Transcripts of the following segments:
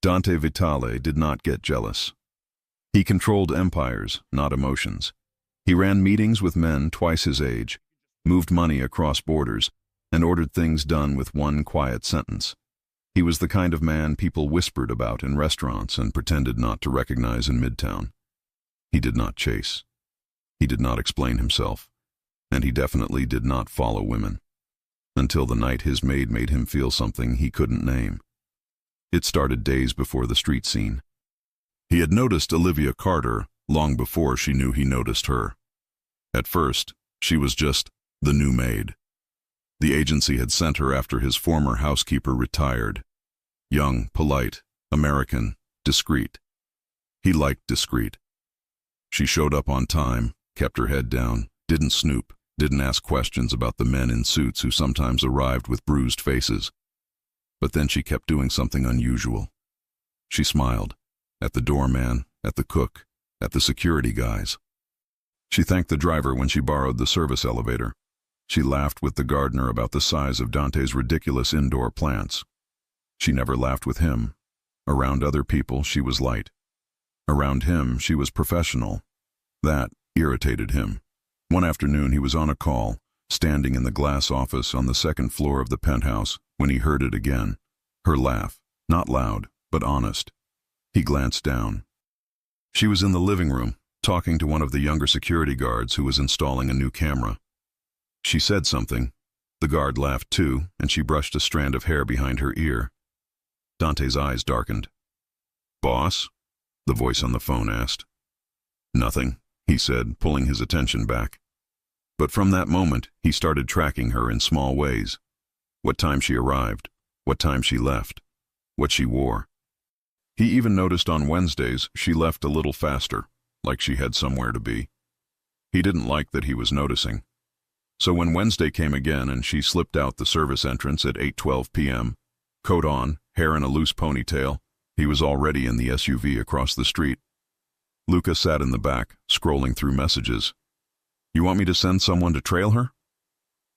Dante Vitale did not get jealous. He controlled empires, not emotions. He ran meetings with men twice his age, moved money across borders, and ordered things done with one quiet sentence. He was the kind of man people whispered about in restaurants and pretended not to recognize in Midtown. He did not chase. He did not explain himself. And he definitely did not follow women. Until the night his maid made him feel something he couldn't name. It started days before the street scene. He had noticed Olivia Carter long before she knew he noticed her. At first, she was just the new maid. The agency had sent her after his former housekeeper retired. Young, polite, American, discreet. He liked discreet. She showed up on time, kept her head down, didn't snoop, didn't ask questions about the men in suits who sometimes arrived with bruised faces. But then she kept doing something unusual. She smiled, at the doorman, at the cook, at the security guys. She thanked the driver when she borrowed the service elevator. She laughed with the gardener about the size of Dante's ridiculous indoor plants. She never laughed with him. Around other people, she was light. Around him, she was professional. That irritated him. One afternoon, he was on a call, standing in the glass office on the second floor of the penthouse, when he heard it again. Her laugh, not loud, but honest. He glanced down. She was in the living room, talking to one of the younger security guards who was installing a new camera. She said something. The guard laughed too, and she brushed a strand of hair behind her ear. Dante's eyes darkened. "Boss?" the voice on the phone asked. "Nothing," he said, pulling his attention back. But from that moment, he started tracking her in small ways. What time she arrived, what time she left, what she wore. He even noticed on Wednesdays she left a little faster, like she had somewhere to be. He didn't like that he was noticing. So when Wednesday came again and she slipped out the service entrance at 8:12 p.m., coat on, hair in a loose ponytail, he was already in the SUV across the street. Luca sat in the back, scrolling through messages. "You want me to send someone to trail her?"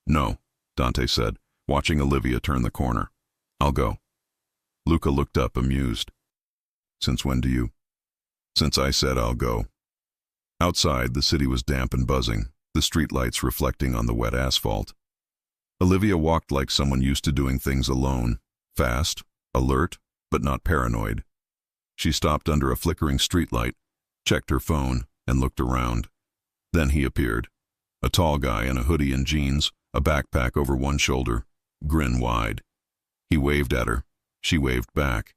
"No," Dante said, watching Olivia turn the corner. "I'll go." Luca looked up, amused. "Since when do you?" "Since I said I'll go." Outside, the city was damp and buzzing, the streetlights reflecting on the wet asphalt. Olivia walked like someone used to doing things alone, fast, alert, but not paranoid. She stopped under a flickering streetlight, checked her phone, and looked around. Then he appeared, a tall guy in a hoodie and jeans, a backpack over one shoulder, grin wide. He waved at her. She waved back.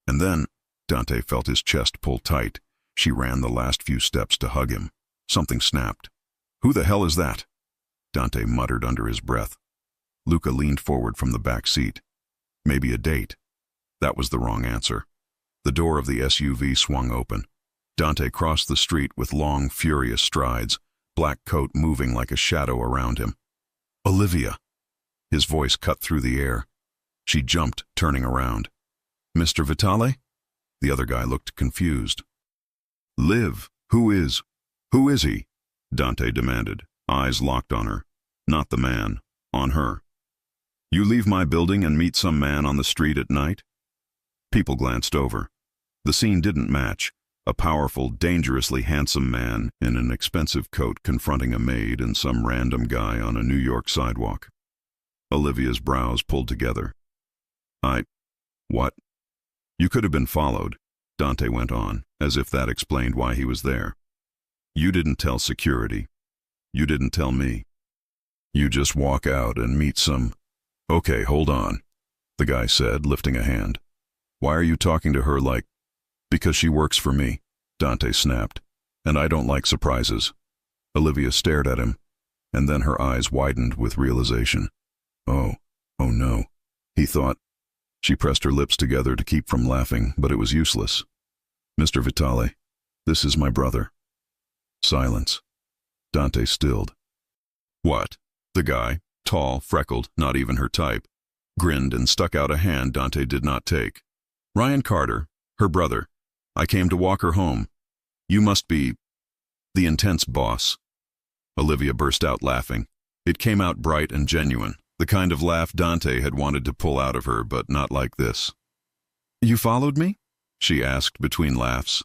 And then, Dante felt his chest pull tight. She ran the last few steps to hug him. Something snapped. "Who the hell is that?" Dante muttered under his breath. Luca leaned forward from the back seat. Maybe a date. That was the wrong answer. The door of the SUV swung open. Dante crossed the street with long, furious strides, black coat moving like a shadow around him. "Olivia!" His voice cut through the air. She jumped, turning around. "Mr. Vitale?" The other guy looked confused. "Liv, who is he?" Dante demanded, eyes locked on her. Not the man, on her. "You leave my building and meet some man on the street at night?" People glanced over. The scene didn't match. A powerful, dangerously handsome man in an expensive coat confronting a maid and some random guy on a New York sidewalk. Olivia's brows pulled together. What? "You could have been followed," Dante went on, as if that explained why he was there. "You didn't tell security. You didn't tell me. You just walk out and meet some—" "Okay, hold on," the guy said, lifting a hand. "Why are you talking to her like—" "Because she works for me," Dante snapped, "and I don't like surprises." Olivia stared at him, and then her eyes widened with realization. Oh no, he thought. She pressed her lips together to keep from laughing, but it was useless. "Mr. Vitale, this is my brother." Silence. Dante stilled. "What?" The guy, tall, freckled, not even her type, grinned and stuck out a hand Dante did not take. "Ryan Carter, her brother. I came to walk her home. You must be the intense boss." Olivia burst out laughing. It came out bright and genuine, the kind of laugh Dante had wanted to pull out of her, but not like this. You followed me? She asked between laughs.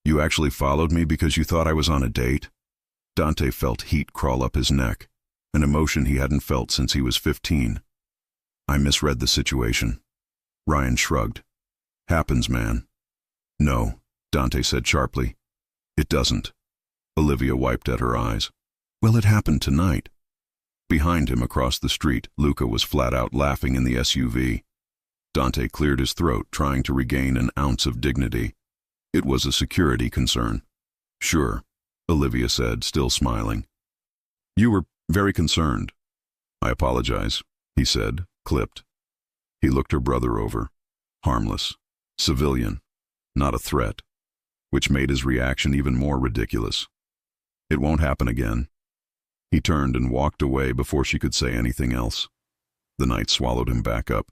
You actually followed me because you thought I was on a date? Dante felt heat crawl up his neck, an emotion he hadn't felt since he was 15. I misread the situation. Ryan shrugged. Happens, man. No, Dante said sharply. It doesn't. Olivia wiped at her eyes. Well, it happened tonight. Behind him across the street, Luca was flat out laughing in the SUV. Dante cleared his throat, trying to regain an ounce of dignity. It was a security concern. Sure, Olivia said, still smiling. You were very concerned. I apologize, he said, clipped. He looked her brother over. Harmless. Civilian. Not a threat. Which made his reaction even more ridiculous. It won't happen again. He turned and walked away before she could say anything else. The night swallowed him back up,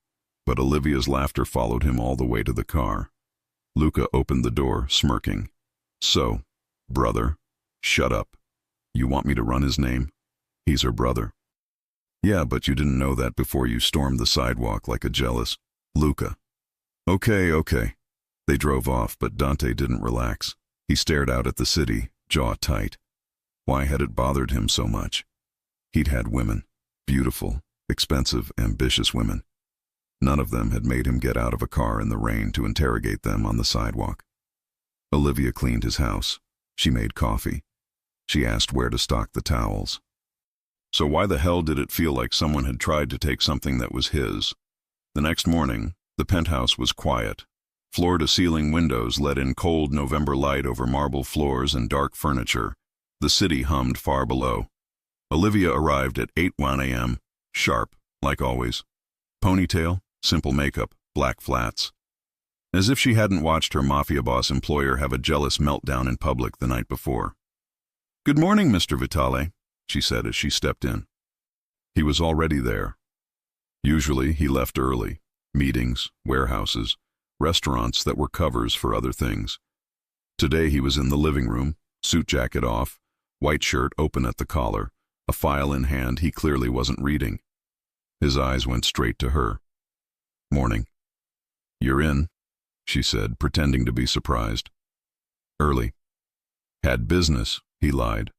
but Olivia's laughter followed him all the way to the car. Luca opened the door, smirking. So, brother, shut up. You want me to run his name? He's her brother. Yeah, but you didn't know that before you stormed the sidewalk like a jealous Luca. Okay. They drove off, but Dante didn't relax. He stared out at the city, jaw tight. Why had it bothered him so much? He'd had women, beautiful, expensive, ambitious women. None of them had made him get out of a car in the rain to interrogate them on the sidewalk. Olivia cleaned his house. She made coffee. She asked where to stock the towels. So why the hell did it feel like someone had tried to take something that was his? The next morning, the penthouse was quiet. Floor-to-ceiling windows let in cold November light over marble floors and dark furniture. The city hummed far below. Olivia arrived at 8:01 a.m., sharp, like always. Ponytail, simple makeup, black flats. As if she hadn't watched her Mafia boss employer have a jealous meltdown in public the night before. Good morning, Mr. Vitale, she said as she stepped in. He was already there. Usually he left early. Meetings, warehouses, restaurants that were covers for other things. Today he was in the living room, suit jacket off, white shirt open at the collar, a file in hand he clearly wasn't reading. His eyes went straight to her. Morning. You're in, she said, pretending to be surprised. Early. Had business, he lied.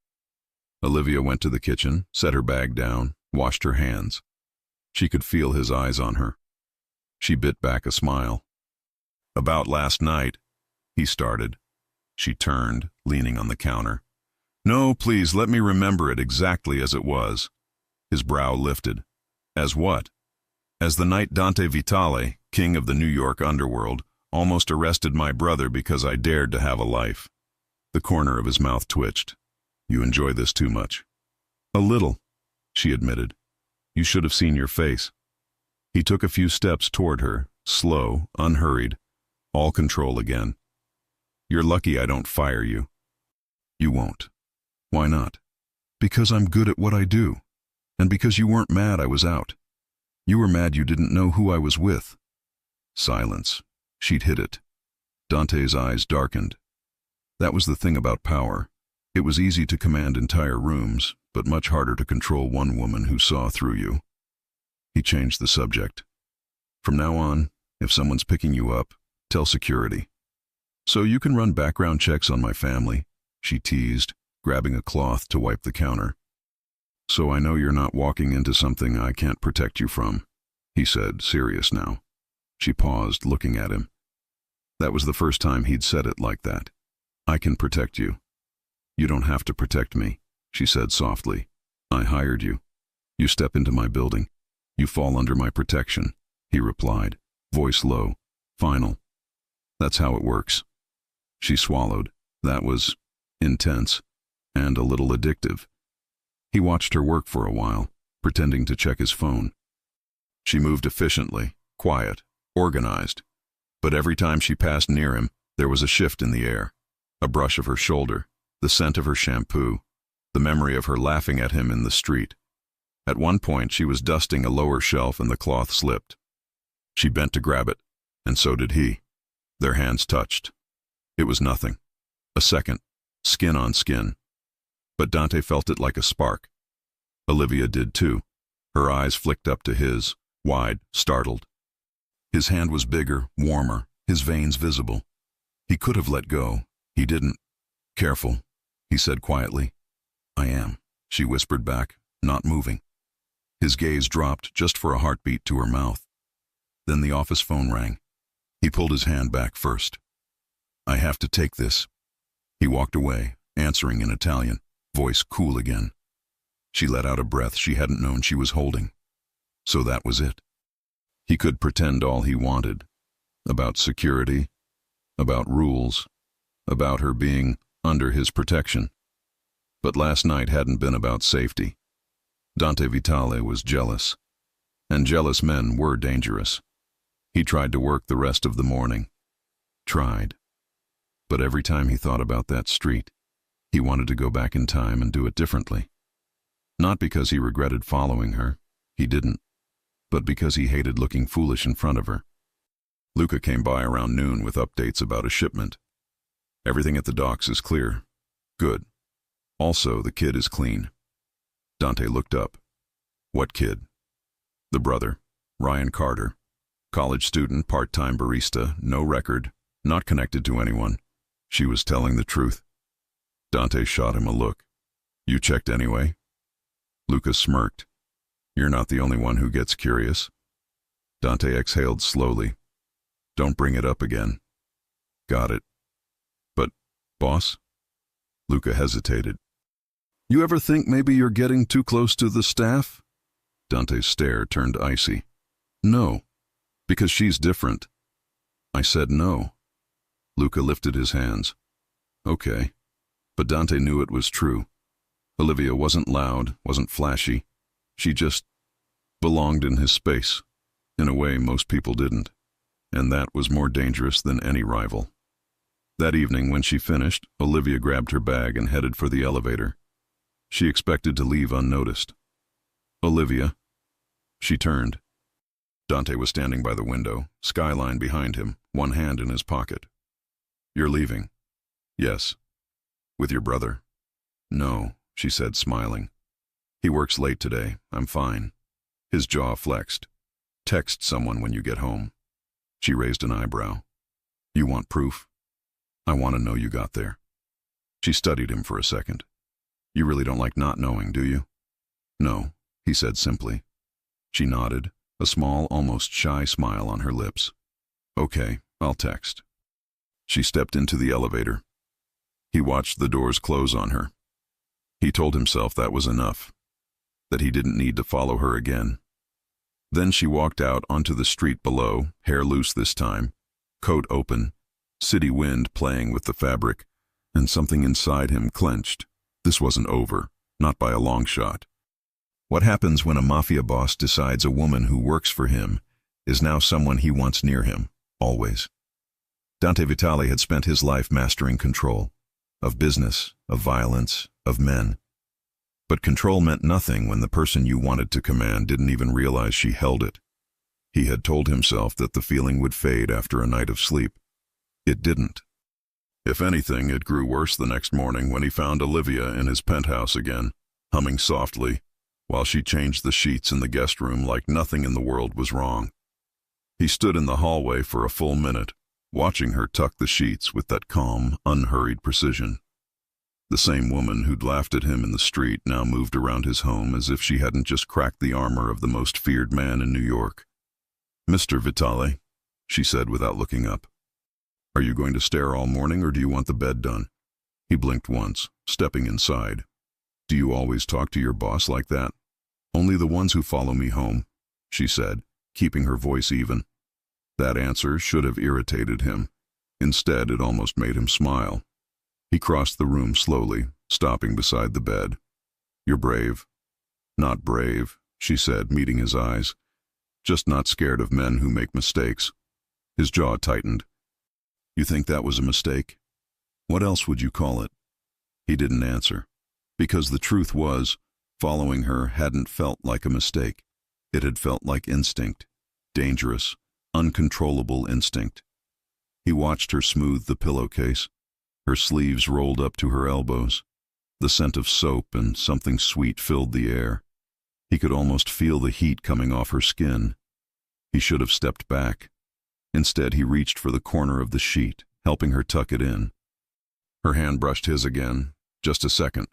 Olivia went to the kitchen, set her bag down, washed her hands. She could feel his eyes on her. She bit back a smile. About last night, he started. She turned, leaning on the counter. No, please, let me remember it exactly as it was. His brow lifted. As what? As the night Dante Vitale, king of the New York underworld, almost arrested my brother because I dared to have a life. The corner of his mouth twitched. You enjoy this too much. A little, she admitted. You should have seen your face. He took a few steps toward her, slow, unhurried, all control again. You're lucky I don't fire you. You won't. Why not? Because I'm good at what I do. And because you weren't mad I was out. You were mad you didn't know who I was with. Silence. She'd hit it. Dante's eyes darkened. That was the thing about power. It was easy to command entire rooms, but much harder to control one woman who saw through you. He changed the subject. From now on, if someone's picking you up, tell security. So you can run background checks on my family, she teased, grabbing a cloth to wipe the counter. So I know you're not walking into something I can't protect you from, he said, serious now. She paused, looking at him. That was the first time he'd said it like that. I can protect you. You don't have to protect me, she said softly. I hired you. You step into my building. You fall under my protection, he replied, voice low, final. That's how it works. She swallowed. That was intense and a little addictive. He watched her work for a while, pretending to check his phone. She moved efficiently, quiet, organized. But every time she passed near him, there was a shift in the air. A brush of her shoulder, the scent of her shampoo, the memory of her laughing at him in the street. At one point, she was dusting a lower shelf and the cloth slipped. She bent to grab it, and so did he. Their hands touched. It was nothing. A second, skin on skin. But Dante felt it like a spark. Olivia did too. Her eyes flicked up to his, wide, startled. His hand was bigger, warmer, his veins visible. He could have let go. He didn't. "Careful," he said quietly. "I am," she whispered back, not moving. His gaze dropped just for a heartbeat to her mouth. Then the office phone rang. He pulled his hand back first. "I have to take this." He walked away, answering in Italian, voice cool again. She let out a breath she hadn't known she was holding. So that was it. He could pretend all he wanted. About security, about rules, about her being under his protection. But last night hadn't been about safety. Dante Vitale was jealous. And jealous men were dangerous. He tried to work the rest of the morning. Tried. But every time he thought about that street, he wanted to go back in time and do it differently. Not because he regretted following her. He didn't. But because he hated looking foolish in front of her. Luca came by around noon with updates about a shipment. "Everything at the docks is clear." "Good. Also, the kid is clean." Dante looked up. "What kid?" "The brother, Ryan Carter. College student, part-time barista, no record, not connected to anyone." She was telling the truth. Dante shot him a look. "You checked anyway?" Luca smirked. "You're not the only one who gets curious." Dante exhaled slowly. "Don't bring it up again." "Got it." "But, boss?" Luca hesitated. "You ever think maybe you're getting too close to the staff?" Dante's stare turned icy. "No, because she's different." "I said no." Luca lifted his hands. "Okay." But Dante knew it was true. Olivia wasn't loud, wasn't flashy. She just belonged in his space, in a way most people didn't. And that was more dangerous than any rival. That evening, when she finished, Olivia grabbed her bag and headed for the elevator. She expected to leave unnoticed. "Olivia." She turned. Dante was standing by the window, skyline behind him, one hand in his pocket. "You're leaving?" "Yes." "With your brother?" "No," she said, smiling. "He works late today. I'm fine." His jaw flexed. "Text someone when you get home." She raised an eyebrow. "You want proof?" "I want to know you got there." She studied him for a second. "You really don't like not knowing, do you?" "No," he said simply. She nodded, a small, almost shy smile on her lips. "Okay, I'll text." She stepped into the elevator. He watched the doors close on her. He told himself that was enough, that he didn't need to follow her again. Then she walked out onto the street below, hair loose this time, coat open, city wind playing with the fabric, and something inside him clenched. This wasn't over, not by a long shot. What happens when a mafia boss decides a woman who works for him is now someone he wants near him, always? Dante Vitale had spent his life mastering control, of business, of violence, of men. But control meant nothing when the person you wanted to command didn't even realize she held it. He had told himself that the feeling would fade after a night of sleep. It didn't. If anything, it grew worse the next morning when he found Olivia in his penthouse again, humming softly, while she changed the sheets in the guest room like nothing in the world was wrong. He stood in the hallway for a full minute, watching her tuck the sheets with that calm, unhurried precision. The same woman who'd laughed at him in the street now moved around his home as if she hadn't just cracked the armor of the most feared man in New York. "Mr. Vitale," she said without looking up. "Are you going to stare all morning, or do you want the bed done?" He blinked once, stepping inside. "Do you always talk to your boss like that?" "Only the ones who follow me home," she said, keeping her voice even. That answer should have irritated him. Instead, it almost made him smile. He crossed the room slowly, stopping beside the bed. "You're brave." "Not brave," she said, meeting his eyes. "Just not scared of men who make mistakes." His jaw tightened. "You think that was a mistake? What else would you call it?" He didn't answer. Because the truth was, following her hadn't felt like a mistake. It had felt like instinct. Dangerous, uncontrollable instinct. He watched her smooth the pillowcase, her sleeves rolled up to her elbows. The scent of soap and something sweet filled the air. He could almost feel the heat coming off her skin. He should have stepped back, Instead, he reached for the corner of the sheet, helping her tuck it in. Her hand brushed his again, just a second,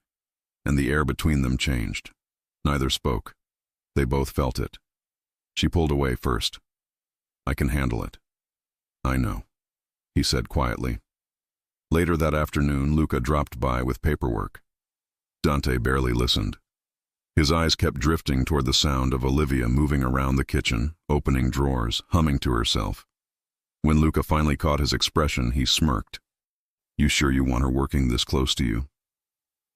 and the air between them changed. Neither spoke. They both felt it. She pulled away first. "I can handle it." "I know," he said quietly. Later that afternoon, Luca dropped by with paperwork. Dante barely listened. His eyes kept drifting toward the sound of Olivia moving around the kitchen, opening drawers, humming to herself. When Luca finally caught his expression, he smirked. "You sure you want her working this close to you?"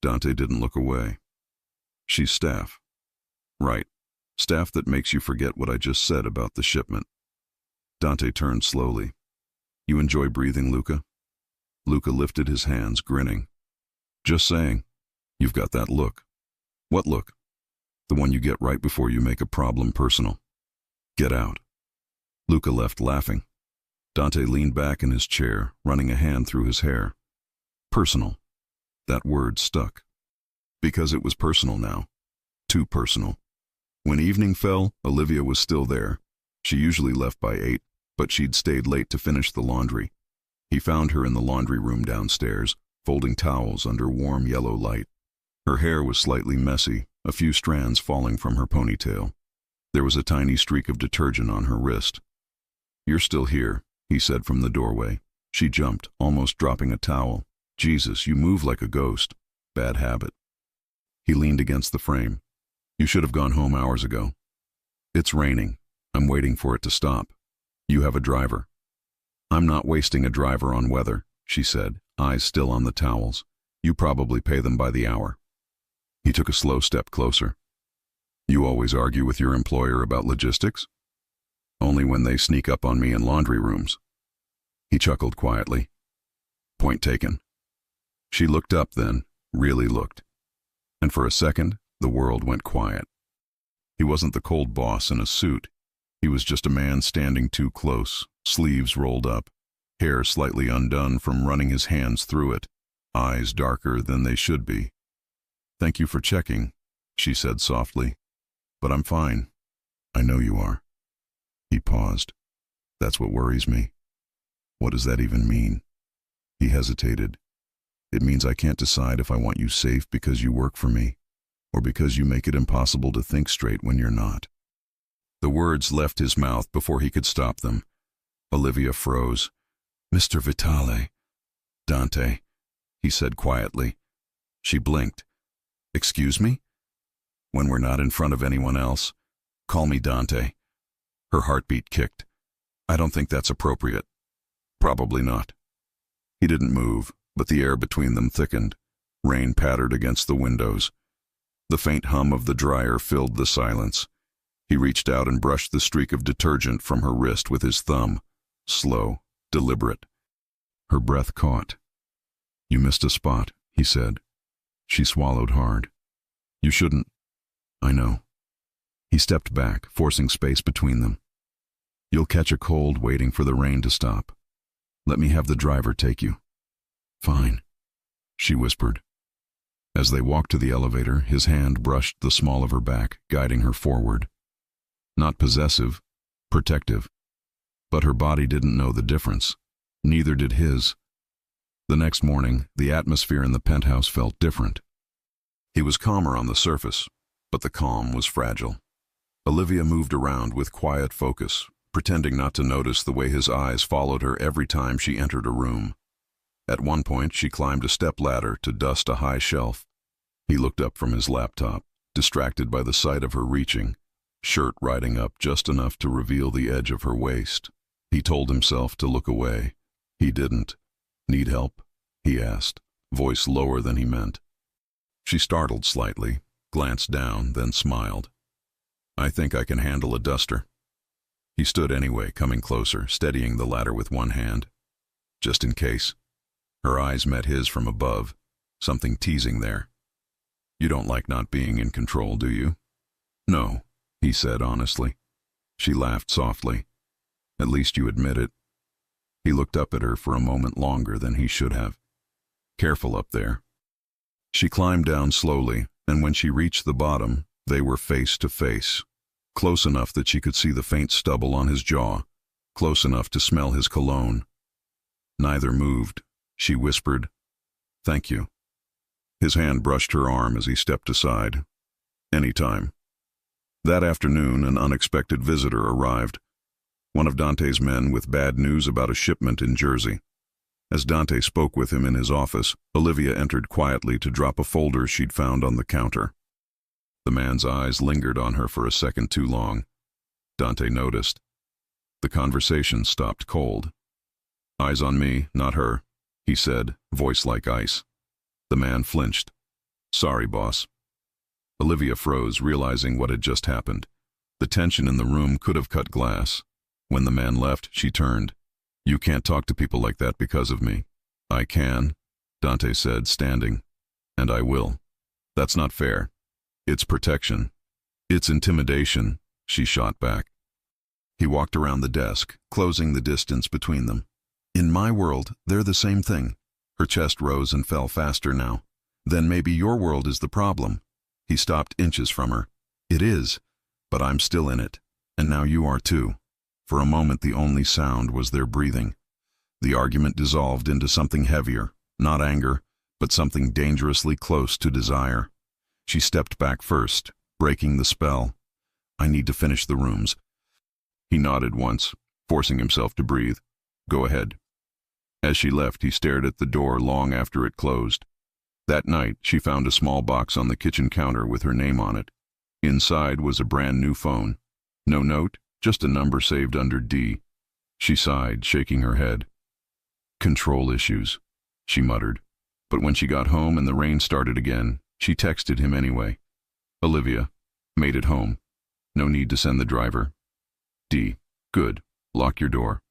Dante didn't look away. "She's staff." "Right. Staff that makes you forget what I just said about the shipment." Dante turned slowly. "You enjoy breathing, Luca?" Luca lifted his hands, grinning. "Just saying. You've got that look." "What look?" "The one you get right before you make a problem personal." "Get out." Luca left laughing. Dante leaned back in his chair, running a hand through his hair. Personal. That word stuck. Because it was personal now. Too personal. When evening fell, Olivia was still there. She usually left by 8, but she'd stayed late to finish the laundry. He found her in the laundry room downstairs, folding towels under warm yellow light. Her hair was slightly messy, a few strands falling from her ponytail. There was a tiny streak of detergent on her wrist. "You're still here," he said from the doorway. She jumped, almost dropping a towel. "Jesus, you move like a ghost. Bad habit." He leaned against the frame. "You should have gone home hours ago." "It's raining. I'm waiting for it to stop. You have a driver." "I'm not wasting a driver on weather," she said, eyes still on the towels. "You probably pay them by the hour." He took a slow step closer. "You always argue with your employer about logistics?" "Only when they sneak up on me in laundry rooms." He chuckled quietly. "Point taken." She looked up then, really looked. And for a second, the world went quiet. He wasn't the cold boss in a suit. He was just a man standing too close, sleeves rolled up, hair slightly undone from running his hands through it, eyes darker than they should be. "Thank you for checking," she said softly. "But I'm fine." "I know you are." He paused. "That's what worries me." "What does that even mean?" He hesitated. "It means I can't decide if I want you safe because you work for me, or because you make it impossible to think straight when you're not." The words left his mouth before he could stop them. Olivia froze. "Mr. Vitale." "Dante," he said quietly. She blinked. "Excuse me?" "When we're not in front of anyone else, call me Dante." Her heartbeat kicked. "I don't think that's appropriate." "Probably not." He didn't move, but the air between them thickened. Rain pattered against the windows. The faint hum of the dryer filled the silence. He reached out and brushed the streak of detergent from her wrist with his thumb. Slow, deliberate. Her breath caught. "You missed a spot," he said. She swallowed hard. "You shouldn't." "I know." He stepped back, forcing space between them. "You'll catch a cold waiting for the rain to stop. Let me have the driver take you." "Fine," she whispered. As they walked to the elevator, his hand brushed the small of her back, guiding her forward. Not possessive, protective. But her body didn't know the difference. Neither did his. The next morning, the atmosphere in the penthouse felt different. He was calmer on the surface, but the calm was fragile. Olivia moved around with quiet focus, pretending not to notice the way his eyes followed her every time she entered a room. At one point, she climbed a stepladder to dust a high shelf. He looked up from his laptop, distracted by the sight of her reaching, shirt riding up just enough to reveal the edge of her waist. He told himself to look away. He didn't. "Need help?" he asked, voice lower than he meant. She startled slightly, glanced down, then smiled. "I think I can handle a duster." He stood anyway, coming closer, steadying the ladder with one hand. "Just in case." Her eyes met his from above, something teasing there. "You don't like not being in control, do you?" "No," he said honestly. She laughed softly. "At least you admit it." He looked up at her for a moment longer than he should have. "Careful up there." She climbed down slowly, and when she reached the bottom, they were face to face, close enough that she could see the faint stubble on his jaw, close enough to smell his cologne. Neither moved. She whispered, "Thank you." His hand brushed her arm as he stepped aside. "Anytime." That afternoon, an unexpected visitor arrived. One of Dante's men with bad news about a shipment in Jersey. As Dante spoke with him in his office, Olivia entered quietly to drop a folder she'd found on the counter. The man's eyes lingered on her for a second too long. Dante noticed. The conversation stopped cold. "Eyes on me, not her," he said, voice like ice. The man flinched. "Sorry, boss." Olivia froze, realizing what had just happened. The tension in the room could have cut glass. When the man left, she turned. "You can't talk to people like that because of me." "I can," Dante said, standing. "And I will." "That's not fair." "It's protection." "It's intimidation," she shot back. He walked around the desk, closing the distance between them. "In my world, they're the same thing." Her chest rose and fell faster now. "Then maybe your world is the problem." He stopped inches from her. "It is, but I'm still in it, and now you are too." For a moment the only sound was their breathing. The argument dissolved into something heavier, not anger, but something dangerously close to desire. She stepped back first, breaking the spell. "I need to finish the rooms." He nodded once, forcing himself to breathe. "Go ahead." As she left, he stared at the door long after it closed. That night, she found a small box on the kitchen counter with her name on it. Inside was a brand new phone. No note, just a number saved under D. She sighed, shaking her head. "Control issues," she muttered. But when she got home and the rain started again, she texted him anyway. "Olivia, made it home. No need to send the driver. D. Good. Lock your door."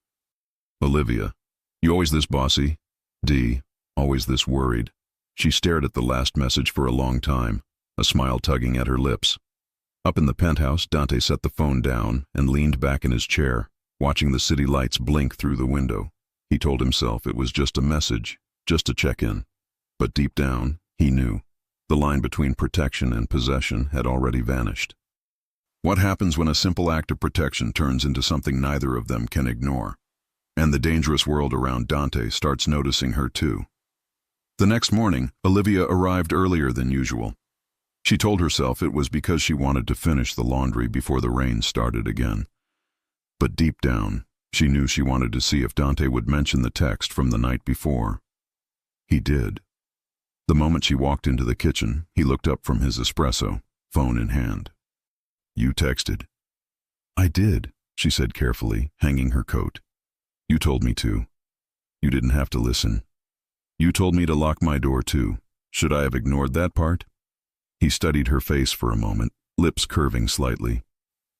Olivia, "You always this bossy?" D. Always this worried. She stared at the last message for a long time, a smile tugging at her lips. Up in the penthouse, Dante set the phone down and leaned back in his chair, watching the city lights blink through the window. He told himself it was just a message, just a check-in. But deep down, he knew. The line between protection and possession had already vanished. What happens when a simple act of protection turns into something neither of them can ignore? And the dangerous world around Dante starts noticing her too. The next morning, Olivia arrived earlier than usual. She told herself it was because she wanted to finish the laundry before the rain started again. But deep down, she knew she wanted to see if Dante would mention the text from the night before. He did. The moment she walked into the kitchen, he looked up from his espresso, phone in hand. "You texted." "I did," she said carefully, hanging her coat. "You told me to. You didn't have to listen. You told me to lock my door too. Should I have ignored that part?" He studied her face for a moment, lips curving slightly.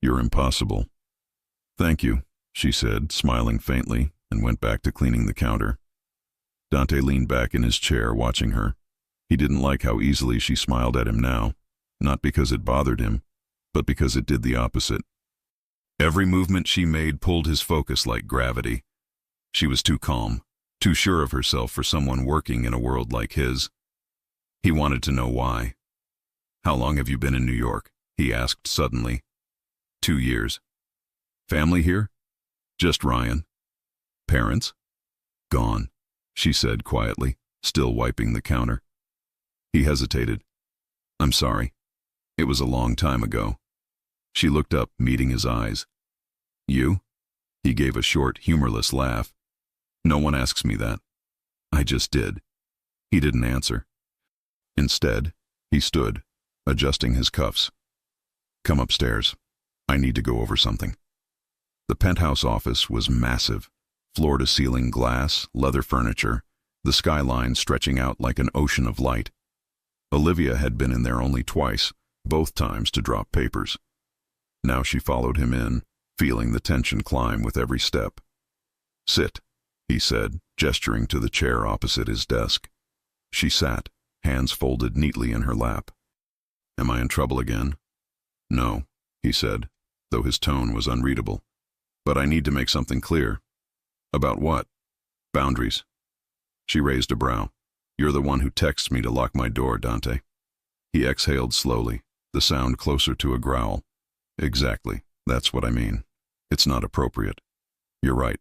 "You're impossible." "Thank you," she said, smiling faintly, and went back to cleaning the counter. Dante leaned back in his chair, watching her. He didn't like how easily she smiled at him now, not because it bothered him, but because it did the opposite. Every movement she made pulled his focus like gravity. She was too calm, too sure of herself for someone working in a world like his. He wanted to know why. "How long have you been in New York?" he asked suddenly. 2 years. "Family here?" "Just Ryan." "Parents?" "Gone," she said quietly, still wiping the counter. He hesitated. "I'm sorry. It was a long time ago." She looked up, meeting his eyes. "You?" He gave a short, humorless laugh. "No one asks me that." "I just did." He didn't answer. Instead, he stood, adjusting his cuffs. "Come upstairs. I need to go over something." The penthouse office was massive, floor-to-ceiling glass, leather furniture, the skyline stretching out like an ocean of light. Olivia had been in there only twice, both times to drop papers. Now she followed him in, feeling the tension climb with every step. "Sit," he said, gesturing to the chair opposite his desk. She sat, hands folded neatly in her lap. "Am I in trouble again?" "No," he said, though his tone was unreadable. "But I need to make something clear." "About what?" "Boundaries." She raised a brow. "You're the one who texts me to lock my door, Dante." He exhaled slowly, the sound closer to a growl. "Exactly. That's what I mean. It's not appropriate." You're right.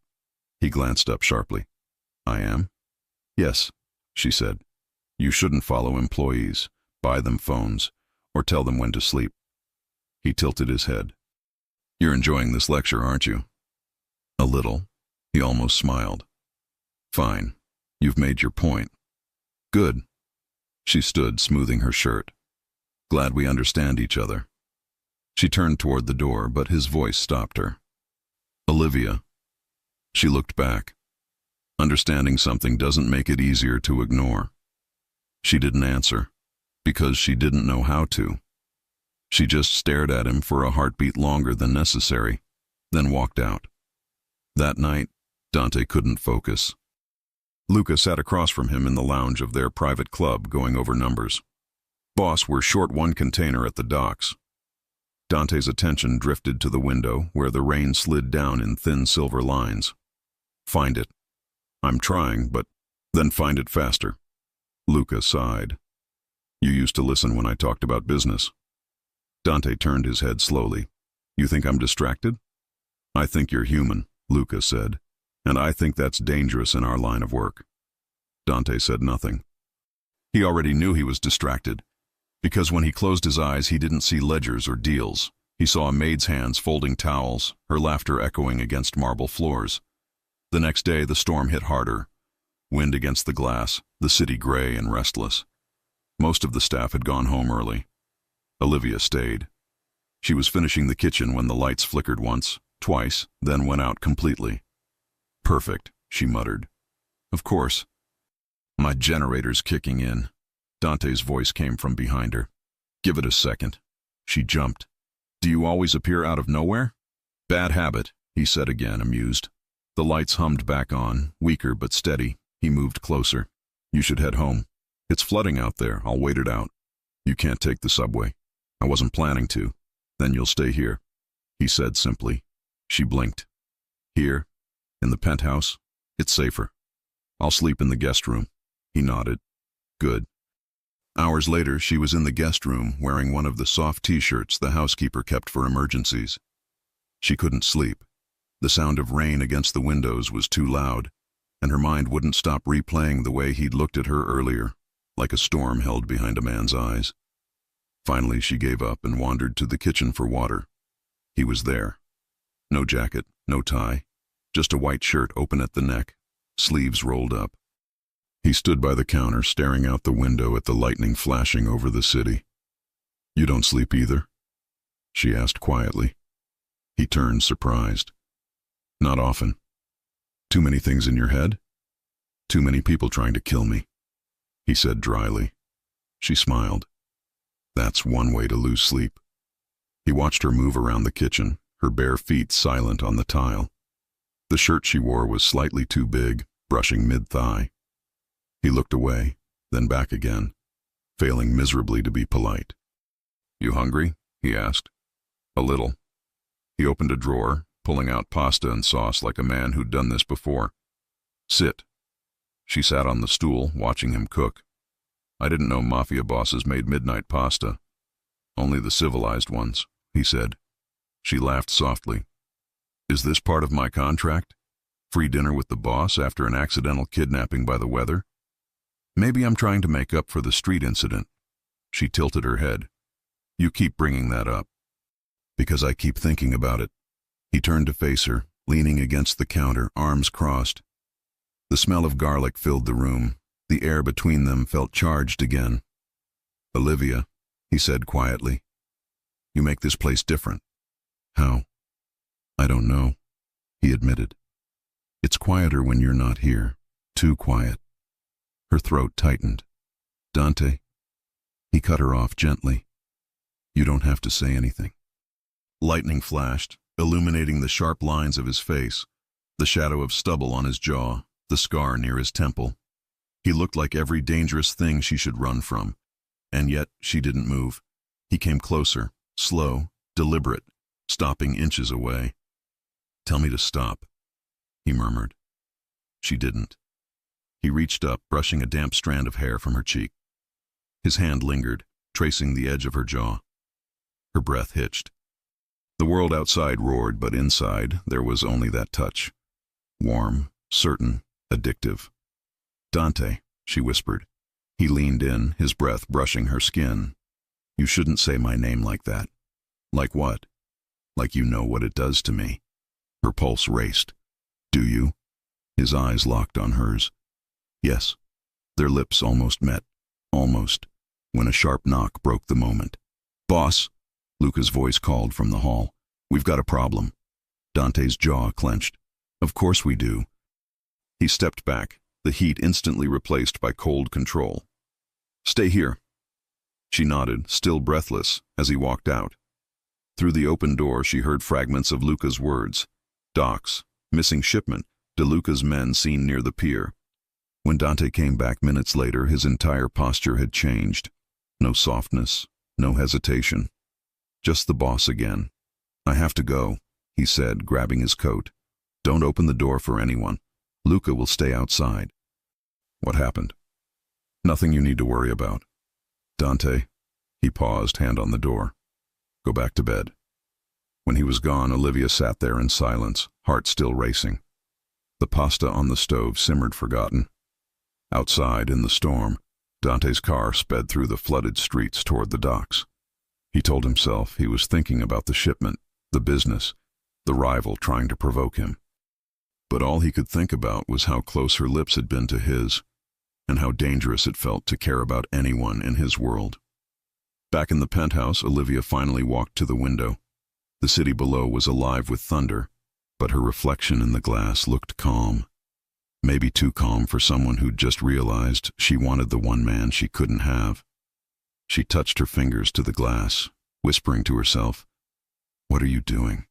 He glanced up sharply. I am? Yes, she said. You shouldn't follow employees, buy them phones, or tell them when to sleep. He tilted his head. You're enjoying this lecture, aren't you? A little. He almost smiled. Fine. You've made your point. Good. She stood, smoothing her shirt. Glad we understand each other. She turned toward the door, but his voice stopped her. Olivia. She looked back. Understanding something doesn't make it easier to ignore. She didn't answer, because she didn't know how to. She just stared at him for a heartbeat longer than necessary, then walked out. That night, Dante couldn't focus. Luca sat across from him in the lounge of their private club, going over numbers. Boss, we're short one container at the docks. Dante's attention drifted to the window, where the rain slid down in thin silver lines. Find it. I'm trying, but then find it faster. Luca sighed. You used to listen when I talked about business. Dante turned his head slowly. You think I'm distracted? I think you're human, Luca said, and I think that's dangerous in our line of work. Dante said nothing. He already knew he was distracted, because when he closed his eyes he didn't see ledgers or deals. He saw a maid's hands folding towels, her laughter echoing against marble floors. The next day the storm hit harder. Wind against the glass, the city gray and restless. Most of the staff had gone home early. Olivia stayed. She was finishing the kitchen when the lights flickered once, twice, then went out completely. Perfect, she muttered. Of course. My generator's kicking in. Dante's voice came from behind her. Give it a second. She jumped. Do you always appear out of nowhere? Bad habit, he said again, amused. The lights hummed back on, weaker but steady. He moved closer. You should head home. It's flooding out there. I'll wait it out. You can't take the subway. I wasn't planning to. Then you'll stay here, he said simply. She blinked. Here, in the penthouse, it's safer. I'll sleep in the guest room. He nodded. Good. Hours later, she was in the guest room wearing one of the soft t-shirts the housekeeper kept for emergencies. She couldn't sleep. The sound of rain against the windows was too loud, and her mind wouldn't stop replaying the way he'd looked at her earlier, like a storm held behind a man's eyes. Finally, she gave up and wandered to the kitchen for water. He was there. No jacket, no tie, just a white shirt open at the neck, sleeves rolled up. He stood by the counter, staring out the window at the lightning flashing over the city. You don't sleep either? She asked quietly. He turned, surprised. Not often. Too many things in your head? Too many people trying to kill me, he said dryly. She smiled. That's one way to lose sleep. He watched her move around the kitchen, her bare feet silent on the tile. The shirt she wore was slightly too big, brushing mid-thigh. He looked away, then back again, failing miserably to be polite. You hungry? He asked. A little. He opened a drawer, pulling out pasta and sauce like a man who'd done this before. Sit. She sat on the stool, watching him cook. I didn't know Mafia bosses made midnight pasta. Only the civilized ones, he said. She laughed softly. Is this part of my contract? Free dinner with the boss after an accidental kidnapping by the weather? Maybe I'm trying to make up for the street incident. She tilted her head. You keep bringing that up. Because I keep thinking about it. He turned to face her, leaning against the counter, arms crossed. The smell of garlic filled the room. The air between them felt charged again. Olivia, he said quietly, you make this place different. How? I don't know, he admitted. It's quieter when you're not here. Too quiet. Her throat tightened. Dante? He cut her off gently. You don't have to say anything. Lightning flashed, illuminating the sharp lines of his face, the shadow of stubble on his jaw, the scar near his temple. He looked like every dangerous thing she should run from, and yet she didn't move. He came closer, slow, deliberate, stopping inches away. Tell me to stop, he murmured. She didn't. He reached up, brushing a damp strand of hair from her cheek. His hand lingered, tracing the edge of her jaw. Her breath hitched. The world outside roared, but inside there was only that touch. warm, certain, addictive. "Dante," she whispered. He leaned in, his breath brushing her skin. "You shouldn't say my name like that." "Like what?" "Like you know what it does to me." Her pulse raced. "Do you?" His eyes locked on hers. "Yes." Their lips almost met. Almost. When a sharp knock broke the moment. "Boss!" Luca's voice called from the hall. "We've got a problem." Dante's jaw clenched. "Of course we do." He stepped back, the heat instantly replaced by cold control. "Stay here." She nodded, still breathless, as he walked out. Through the open door she heard fragments of Luca's words. Docks, missing shipment, DeLuca's men seen near the pier. When Dante came back minutes later, his entire posture had changed. No softness, no hesitation. Just the boss again. "I have to go," he said, grabbing his coat. "Don't open the door for anyone. Luca will stay outside." "What happened?" "Nothing you need to worry about." "Dante," he paused, hand on the door. "Go back to bed." When he was gone, Olivia sat there in silence, heart still racing. The pasta on the stove simmered forgotten. Outside, in the storm, Dante's car sped through the flooded streets toward the docks. He told himself he was thinking about the shipment, the business, the rival trying to provoke him. But all he could think about was how close her lips had been to his, and how dangerous it felt to care about anyone in his world. Back in the penthouse, Olivia finally walked to the window. The city below was alive with thunder, but her reflection in the glass looked calm. Maybe too calm for someone who'd just realized she wanted the one man she couldn't have. She touched her fingers to the glass, whispering to herself, "What are you doing?"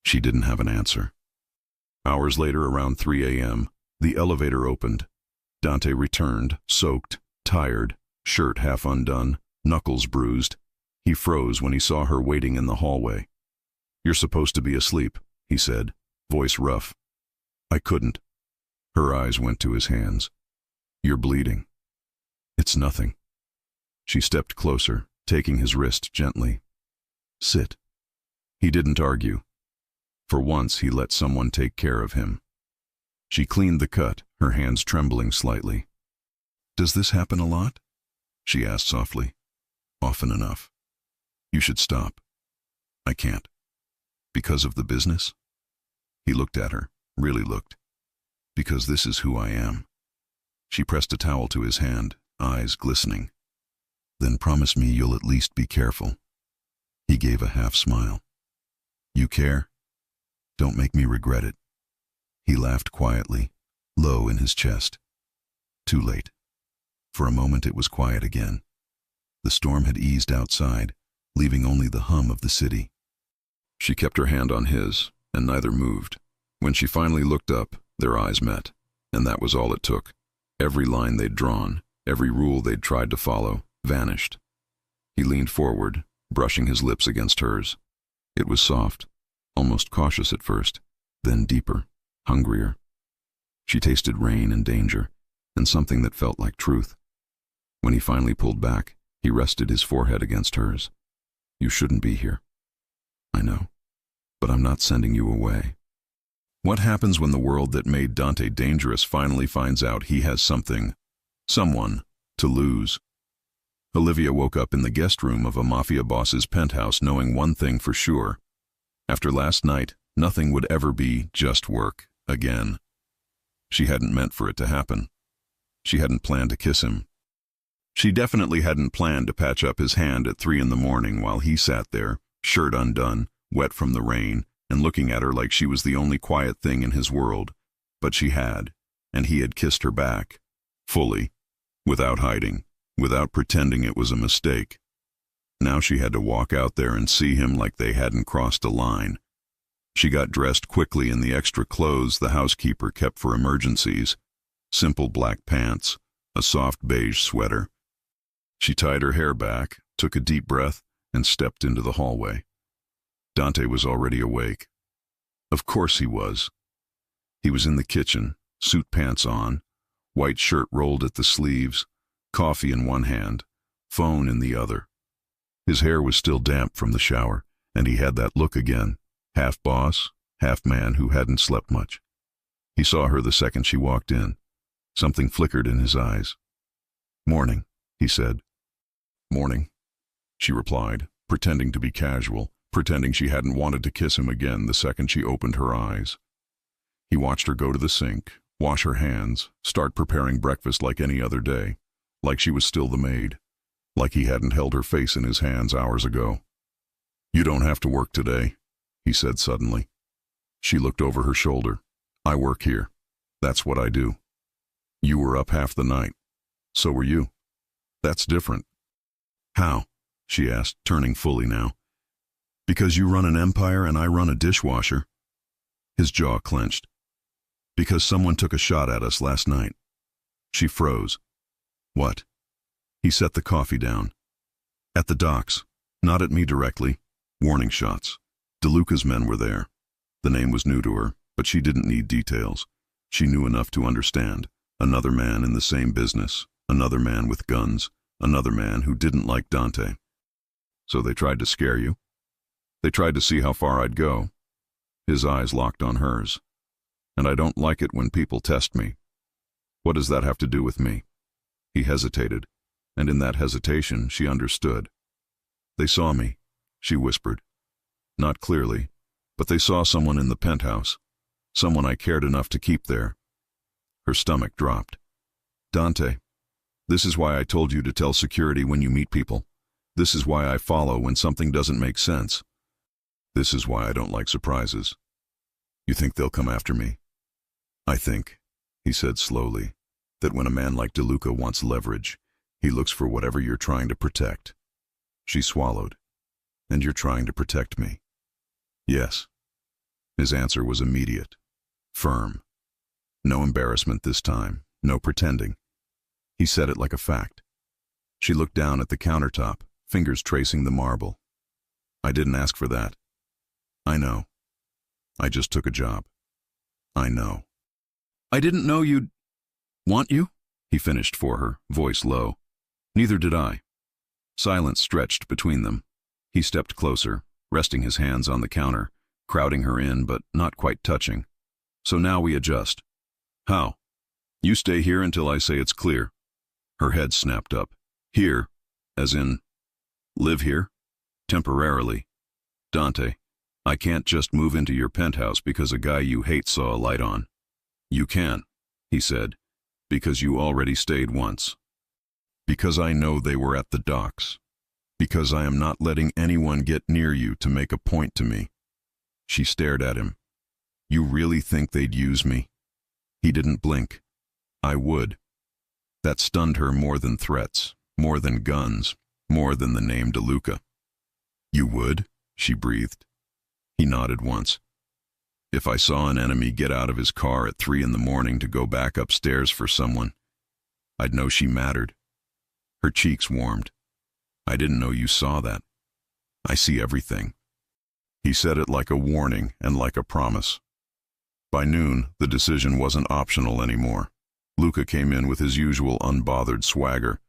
She didn't have an answer. Hours later, around 3 a.m., the elevator opened. Dante returned, soaked, tired, shirt half undone, knuckles bruised. He froze when he saw her waiting in the hallway. "You're supposed to be asleep," he said, voice rough. "I couldn't." Her eyes went to his hands. "You're bleeding." "It's nothing." She stepped closer, taking his wrist gently. "Sit." He didn't argue. For once, he let someone take care of him. She cleaned the cut, her hands trembling slightly. "Does this happen a lot?" she asked softly. "Often enough." "You should stop." "I can't." "Because of the business?" He looked at her, really looked. "Because this is who I am." She pressed a towel to his hand, eyes glistening. "Then promise me you'll at least be careful." He gave a half smile. "You care? Don't make me regret it." He laughed quietly, low in his chest. Too late. For a moment it was quiet again. The storm had eased outside, leaving only the hum of the city. She kept her hand on his, and neither moved. When she finally looked up, their eyes met, and that was all it took. Every line they'd drawn, every rule they'd tried to follow, vanished. He leaned forward, brushing his lips against hers. It was soft, almost cautious at first, then deeper, hungrier. She tasted rain and danger, and something that felt like truth. When he finally pulled back, he rested his forehead against hers. "You shouldn't be here." "I know, but I'm not sending you away." What happens when the world that made Dante dangerous finally finds out he has someone, to lose? Olivia woke up in the guest room of a Mafia boss's penthouse knowing one thing for sure. After last night, nothing would ever be just work again. She hadn't meant for it to happen. She hadn't planned to kiss him. She definitely hadn't planned to patch up his hand at 3 a.m. while he sat there, shirt undone, wet from the rain, and looking at her like she was the only quiet thing in his world. But she had, and he had kissed her back. Fully. Without hiding. Without pretending it was a mistake. Now she had to walk out there and see him like they hadn't crossed a line. She got dressed quickly in the extra clothes the housekeeper kept for emergencies. Simple black pants, a soft beige sweater. She tied her hair back, took a deep breath, and stepped into the hallway. Dante was already awake. Of course he was. He was in the kitchen, suit pants on, white shirt rolled at the sleeves, coffee in one hand, phone in the other. His hair was still damp from the shower, and he had that look again, half boss, half man who hadn't slept much. He saw her the second she walked in. Something flickered in his eyes. "Morning," he said. "Morning," she replied, pretending to be casual, pretending she hadn't wanted to kiss him again the second she opened her eyes. He watched her go to the sink, wash her hands, start preparing breakfast like any other day, like she was still the maid, like he hadn't held her face in his hands hours ago. "You don't have to work today," he said suddenly. She looked over her shoulder. "I work here. That's what I do." "You were up half the night. So were you. That's different." "How?" she asked, turning fully now. "Because you run an empire and I run a dishwasher." His jaw clenched. "Because someone took a shot at us last night." She froze. "What?" He set the coffee down. "At the docks. Not at me directly. Warning shots. DeLuca's men were there." The name was new to her, but she didn't need details. She knew enough to understand. Another man in the same business. Another man with guns. Another man who didn't like Dante. "So they tried to scare you?" "They tried to see how far I'd go." His eyes locked on hers. "And I don't like it when people test me." "What does that have to do with me?" He hesitated, and in that hesitation she understood. "They saw me," she whispered. "Not clearly, but they saw someone in the penthouse. Someone I cared enough to keep there." Her stomach dropped. "Dante, this is why I told you to tell security when you meet people. This is why I follow when something doesn't make sense. This is why I don't like surprises. You think they'll come after me?" "I think," he said slowly, "that when a man like DeLuca wants leverage, he looks for whatever you're trying to protect." She swallowed. "And you're trying to protect me?" "Yes." His answer was immediate, firm. No embarrassment this time, no pretending. He said it like a fact. She looked down at the countertop, fingers tracing the marble. "I didn't ask for that." "I know. I just took a job." "I know." "I didn't know you'd want you," he finished for her, voice low. "Neither did I." Silence stretched between them. He stepped closer, resting his hands on the counter, crowding her in but not quite touching. "So now we adjust." "How?" "You stay here until I say it's clear." Her head snapped up. "Here, as in, live here? Temporarily. Dante, I can't just move into your penthouse because a guy you hate saw a light on." "You can," he said, "because you already stayed once. Because I know they were at the docks. Because I am not letting anyone get near you to make a point to me." She stared at him. "You really think they'd use me?" He didn't blink. "I would." That stunned her more than threats, more than guns, more than the name DeLuca. "You would?" she breathed. He nodded once. "If I saw an enemy get out of his car at 3 a.m. to go back upstairs for someone, I'd know she mattered." Her cheeks warmed. "I didn't know you saw that. I see everything." He said it like a warning and like a promise. By noon, the decision wasn't optional anymore. Luca came in with his usual unbothered swagger,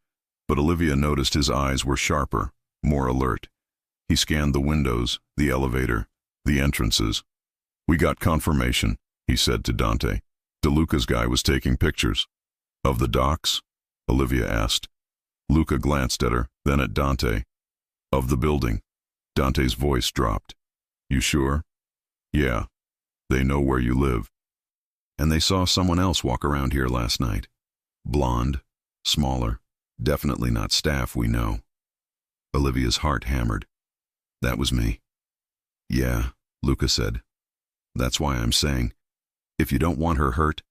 but Olivia noticed his eyes were sharper, more alert. He scanned the windows, the elevator, the entrances. "We got confirmation," he said to Dante. "DeLuca's guy was taking pictures." "Of the docks?" Olivia asked. Luca glanced at her, then at Dante. "Of the building." Dante's voice dropped. "You sure?" "Yeah. They know where you live." "And they saw someone else walk around here last night. Blonde, smaller, definitely not staff we know." Olivia's heart hammered. "That was me." "Yeah," Luca said. "That's why I'm saying, if you don't want her hurt,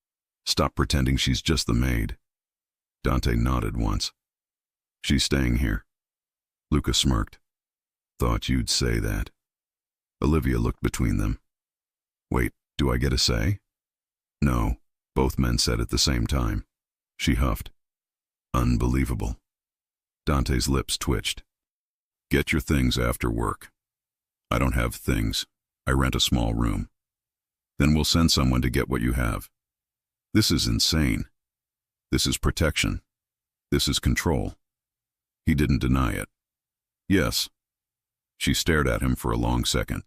stop pretending she's just the maid." Dante nodded once. "She's staying here." Luca smirked. "Thought you'd say that." Olivia looked between them. "Wait, do I get a say?" "No," both men said at the same time. She huffed. "Unbelievable." Dante's lips twitched. "Get your things after work." "I don't have things. I rent a small room." "Then we'll send someone to get what you have." "This is insane. This is protection. This is control." He didn't deny it. "Yes." She stared at him for a long second.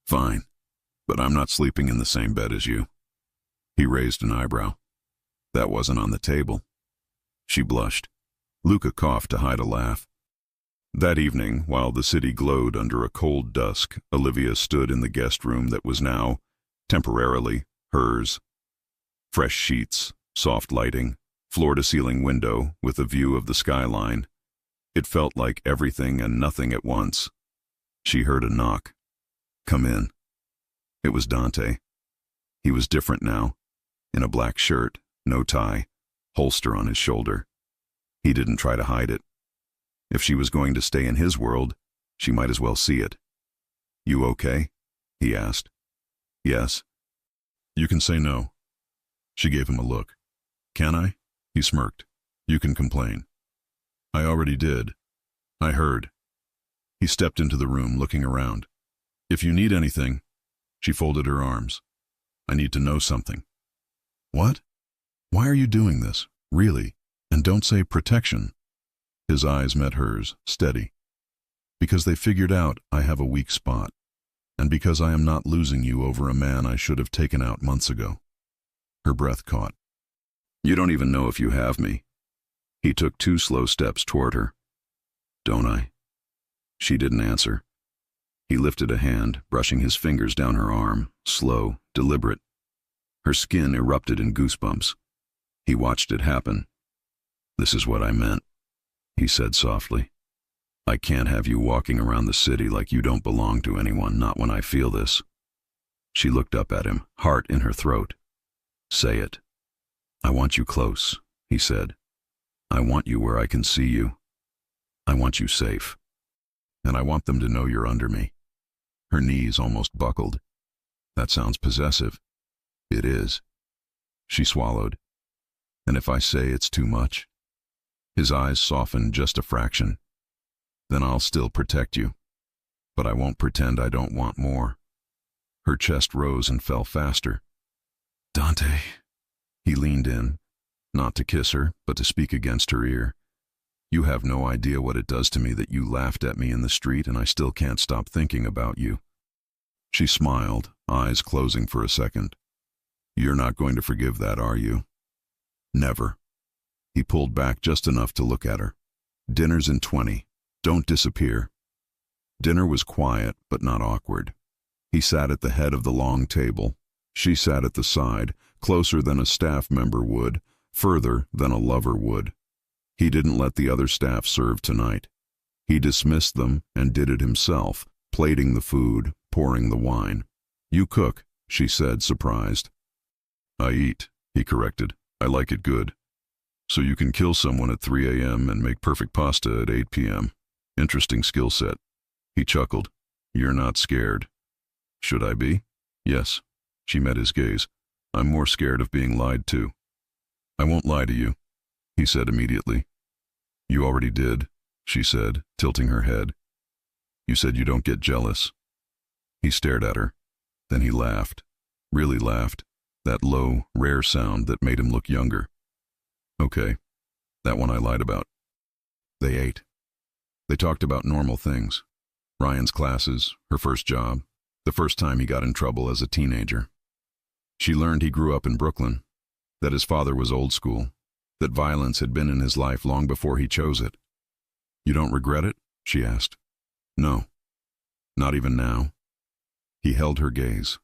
"Fine, but I'm not sleeping in the same bed as you." He raised an eyebrow. That wasn't on the table. She blushed. Luca coughed to hide a laugh. That evening, while the city glowed under a cold dusk, Olivia stood in the guest room that was now, temporarily, hers. Fresh sheets, soft lighting, floor-to-ceiling window with a view of the skyline. It felt like everything and nothing at once. She heard a knock. "Come in." It was Dante. He was different now. In a black shirt, no tie, holster on his shoulder. He didn't try to hide it. If she was going to stay in his world, she might as well see it. "You okay?" he asked. "Yes." "You can say no." She gave him a look. "Can I?" He smirked. "You can complain." "I already did. I heard." He stepped into the room, looking around. "If you need anything," she folded her arms. "I need to know something." "What? Why are you doing this? Really? And don't say protection." His eyes met hers, steady. "Because they figured out I have a weak spot, and because I am not losing you over a man I should have taken out months ago." Her breath caught. "You don't even know if you have me." He took 2 slow steps toward her. "Don't I?" She didn't answer. He lifted a hand, brushing his fingers down her arm, slow, deliberate. Her skin erupted in goosebumps. He watched it happen. "This is what I meant," he said softly. "I can't have you walking around the city like you don't belong to anyone, not when I feel this." She looked up at him, heart in her throat. "Say it." "I want you close," he said. "I want you where I can see you. I want you safe. And I want them to know you're under me." Her knees almost buckled. "That sounds possessive." "It is." She swallowed. "And if I say it's too much?" His eyes softened just a fraction. "Then I'll still protect you. But I won't pretend I don't want more." Her chest rose and fell faster. "Dante." He leaned in, not to kiss her, but to speak against her ear. "You have no idea what it does to me that you laughed at me in the street and I still can't stop thinking about you." She smiled, eyes closing for a second. "You're not going to forgive that, are you?" "Never." He pulled back just enough to look at her. "Dinner's in 20. Don't disappear." Dinner was quiet, but not awkward. He sat at the head of the long table. She sat at the side, closer than a staff member would, further than a lover would. He didn't let the other staff serve tonight. He dismissed them and did it himself, plating the food, pouring the wine. "You cook," she said, surprised. "I eat," he corrected. "I like it good. So you can kill someone at 3 a.m. and make perfect pasta at 8 p.m. Interesting skill set." He chuckled. "You're not scared." "Should I be?" "Yes." She met his gaze. "I'm more scared of being lied to." "I won't lie to you," he said immediately. "You already did," she said, tilting her head. "You said you don't get jealous." He stared at her. Then he laughed. Really laughed. That low, rare sound that made him look younger. "Okay. That one I lied about." They ate. They talked about normal things. Ryan's classes, her first job, the first time he got in trouble as a teenager. She learned he grew up in Brooklyn, that his father was old school, that violence had been in his life long before he chose it. "You don't regret it?" she asked. "No. Not even now." He held her gaze.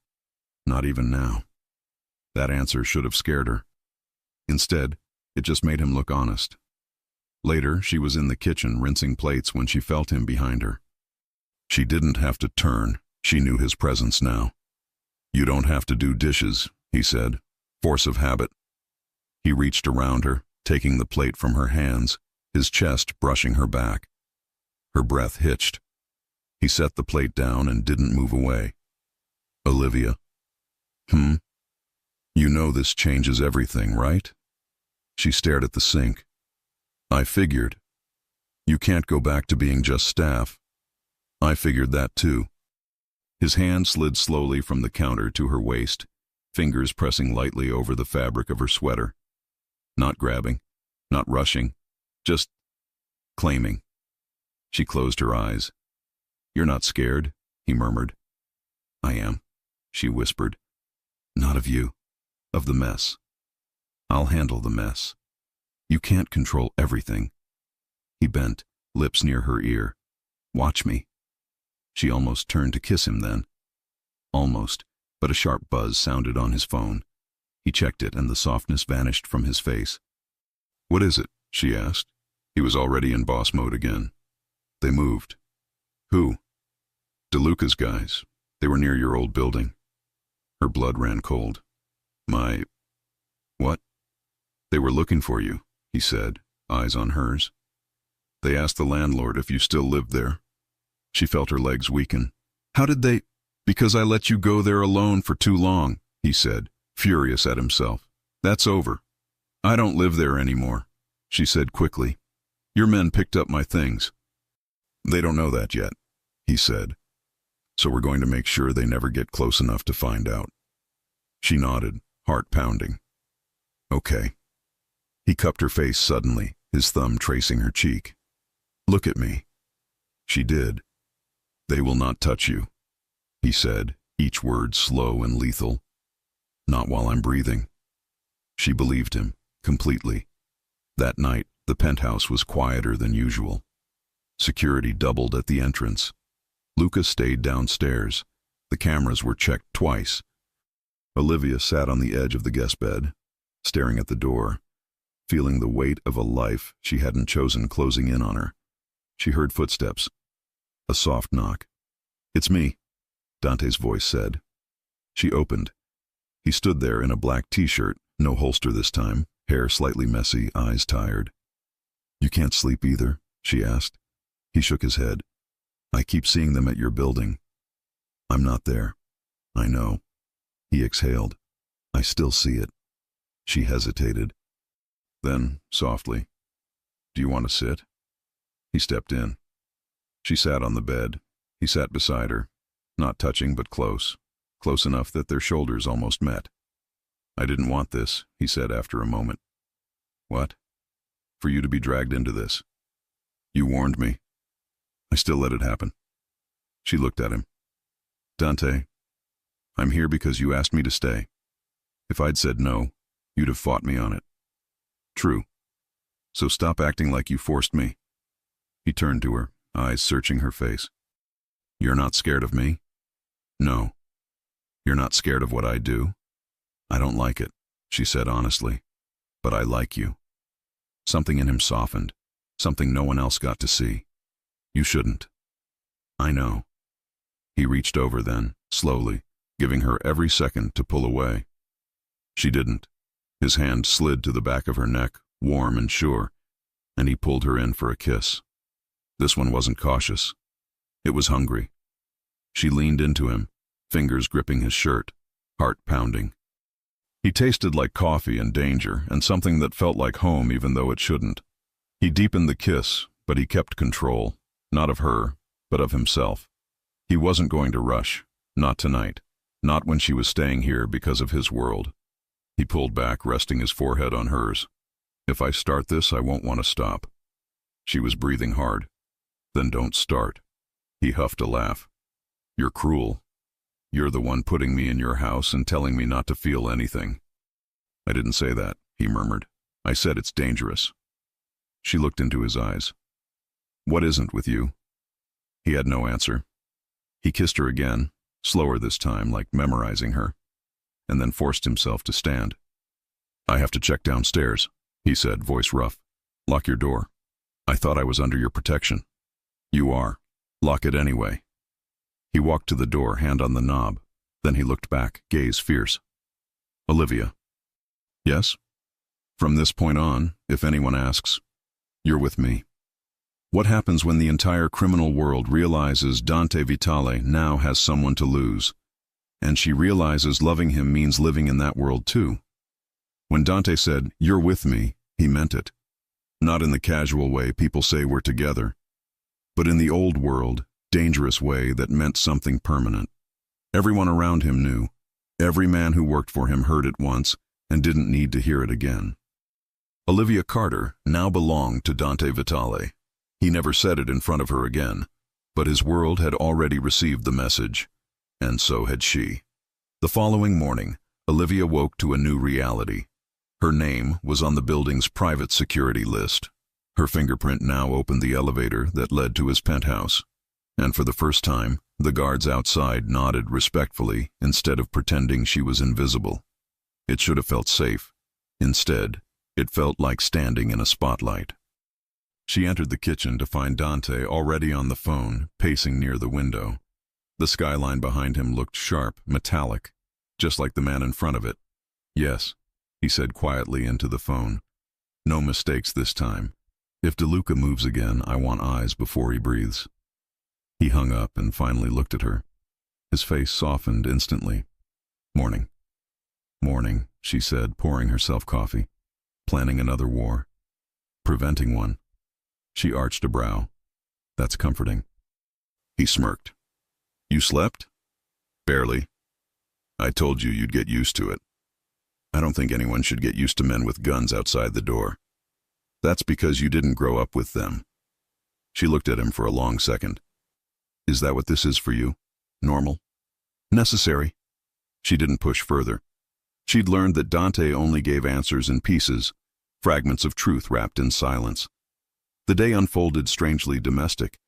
Not even now. That answer should have scared her. Instead, it just made him look honest. Later, she was in the kitchen rinsing plates when she felt him behind her. She didn't have to turn. She knew his presence now. "You don't have to do dishes," he said, force of habit. He reached around her, taking the plate from her hands, his chest brushing her back. Her breath hitched. He set the plate down and didn't move away. "Olivia." You know this changes everything, right?" She stared at the sink. "I figured. You can't go back to being just staff." "I figured that too." His hand slid slowly from the counter to her waist, fingers pressing lightly over the fabric of her sweater. Not grabbing, not rushing, just claiming. She closed her eyes. "You're not scared," he murmured. "I am," she whispered. "Not of you." of the mess. I'll handle the mess. You can't control everything. He bent, lips near her ear. Watch me. She almost turned to kiss him then. Almost, but a sharp buzz sounded on his phone. He checked it and the softness vanished from his face. What is it? She asked. He was already in boss mode again. They moved. Who? DeLuca's guys. They were near your old building. Her blood ran cold. What? They were looking for you, he said, eyes on hers. They asked the landlord if you still lived there. She felt her legs weaken. How did they? Because I let you go there alone for too long, he said, furious at himself. That's over. I don't live there anymore, she said quickly. Your men picked up my things. They don't know that yet, he said. So we're going to make sure they never get close enough to find out. She nodded, heart pounding. Okay. He cupped her face suddenly, his thumb tracing her cheek. Look at me. She did. They will not touch you, he said, each word slow and lethal. Not while I'm breathing. She believed him, completely. That night, the penthouse was quieter than usual. Security doubled at the entrance. Luca stayed downstairs. The cameras were checked twice. Olivia sat on the edge of the guest bed, staring at the door, feeling the weight of a life she hadn't chosen closing in on her. She heard footsteps. A soft knock. It's me, Dante's voice said. She opened. He stood there in a black t-shirt, no holster this time, hair slightly messy, eyes tired. You can't sleep either? She asked. He shook his head. I keep seeing them at your building. I'm not there. I know. He exhaled. I still see it. She hesitated. Then, softly, do you want to sit? He stepped in. She sat on the bed. He sat beside her, not touching but close, close enough that their shoulders almost met. I didn't want this, he said after a moment. What? For you to be dragged into this. You warned me. I still let it happen. She looked at him. Dante, I'm here because you asked me to stay. If I'd said no, you'd have fought me on it. True. So stop acting like you forced me. He turned to her, eyes searching her face. You're not scared of me? No. You're not scared of what I do? I don't like it, she said honestly. But I like you. Something in him softened, something no one else got to see. You shouldn't. I know. He reached over then, slowly, giving her every second to pull away. She didn't. His hand slid to the back of her neck, warm and sure, and he pulled her in for a kiss. This one wasn't cautious. It was hungry. She leaned into him, fingers gripping his shirt, heart pounding. He tasted like coffee and danger, and something that felt like home even though it shouldn't. He deepened the kiss, but he kept control, not of her, but of himself. He wasn't going to rush, not tonight, not when she was staying here because of his world. He pulled back, resting his forehead on hers. If I start this, I won't want to stop. She was breathing hard. Then don't start. He huffed a laugh. You're cruel. You're the one putting me in your house and telling me not to feel anything. I didn't say that, he murmured. I said it's dangerous. She looked into his eyes. What isn't with you? He had no answer. He kissed her again, slower this time, like memorizing her, and then forced himself to stand. I have to check downstairs, he said, voice rough. Lock your door. I thought I was under your protection. You are. Lock it anyway. He walked to the door, hand on the knob. Then he looked back, gaze fierce. Olivia. Yes? From this point on, if anyone asks, you're with me. What happens when the entire criminal world realizes Dante Vitale now has someone to lose, and she realizes loving him means living in that world too? When Dante said, you're with me, he meant it. Not in the casual way people say we're together, but in the old world, dangerous way that meant something permanent. Everyone around him knew. Every man who worked for him heard it once and didn't need to hear it again. Olivia Carter now belonged to Dante Vitale. He never said it in front of her again, but his world had already received the message, and so had she. The following morning, Olivia woke to a new reality. Her name was on the building's private security list. Her fingerprint now opened the elevator that led to his penthouse. And for the first time, the guards outside nodded respectfully instead of pretending she was invisible. It should have felt safe. Instead, it felt like standing in a spotlight. She entered the kitchen to find Dante already on the phone, pacing near the window. The skyline behind him looked sharp, metallic, just like the man in front of it. "Yes," he said quietly into the phone. "No mistakes this time. If DeLuca moves again, I want eyes before he breathes." He hung up and finally looked at her. His face softened instantly. "Morning." "Morning," she said, pouring herself coffee. "Planning another war?" "Preventing one." She arched a brow. "That's comforting." He smirked. "You slept?" "Barely. I told you you'd get used to it. I don't think anyone should get used to men with guns outside the door. That's because you didn't grow up with them." She looked at him for a long second. "Is that what this is for you? Normal? Necessary?" She didn't push further. She'd learned that Dante only gave answers in pieces, fragments of truth wrapped in silence. The day unfolded strangely domestic.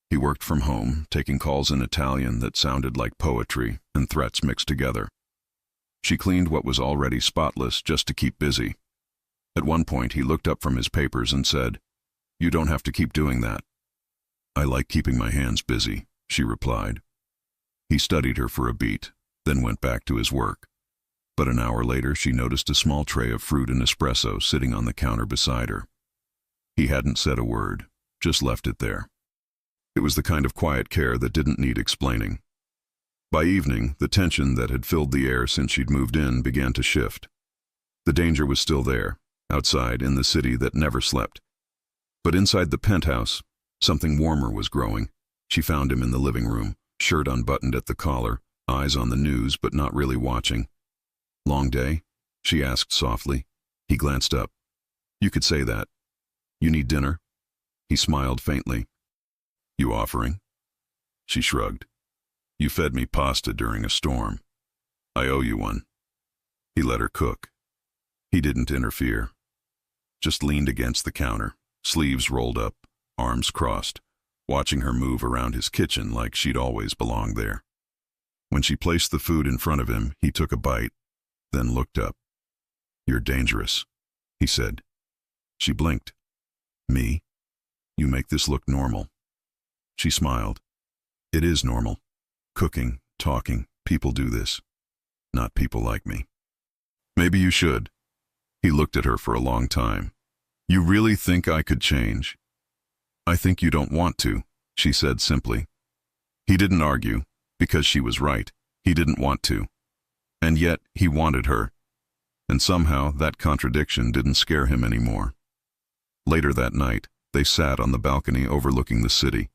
He worked from home, taking calls in Italian that sounded like poetry and threats mixed together. She cleaned what was already spotless just to keep busy. At one point, he looked up from his papers and said, "You don't have to keep doing that." "I like keeping my hands busy," she replied. He studied her for a beat, then went back to his work. But an hour later, she noticed a small tray of fruit and espresso sitting on the counter beside her. He hadn't said a word, just left it there. It was the kind of quiet care that didn't need explaining. By evening, the tension that had filled the air since she'd moved in began to shift. The danger was still there, outside in the city that never slept. But inside the penthouse, something warmer was growing. She found him in the living room, shirt unbuttoned at the collar, eyes on the news but not really watching. "Long day?" she asked softly. He glanced up. "You could say that. You need dinner?" He smiled faintly. "You offering?" She shrugged. "You fed me pasta during a storm. I owe you one." He let her cook. He didn't interfere. Just leaned against the counter, sleeves rolled up, arms crossed, watching her move around his kitchen like she'd always belonged there. When she placed the food in front of him, he took a bite, then looked up. "You're dangerous," he said. She blinked. "Me? You make this look normal." She smiled. "It is normal. Cooking, talking, people do this. Not people like me." "Maybe you should." He looked at her for a long time. "You really think I could change?" "I think you don't want to," she said simply. He didn't argue, because she was right. He didn't want to. And yet he wanted her. And somehow that contradiction didn't scare him anymore. Later that night, they sat on the balcony overlooking the city.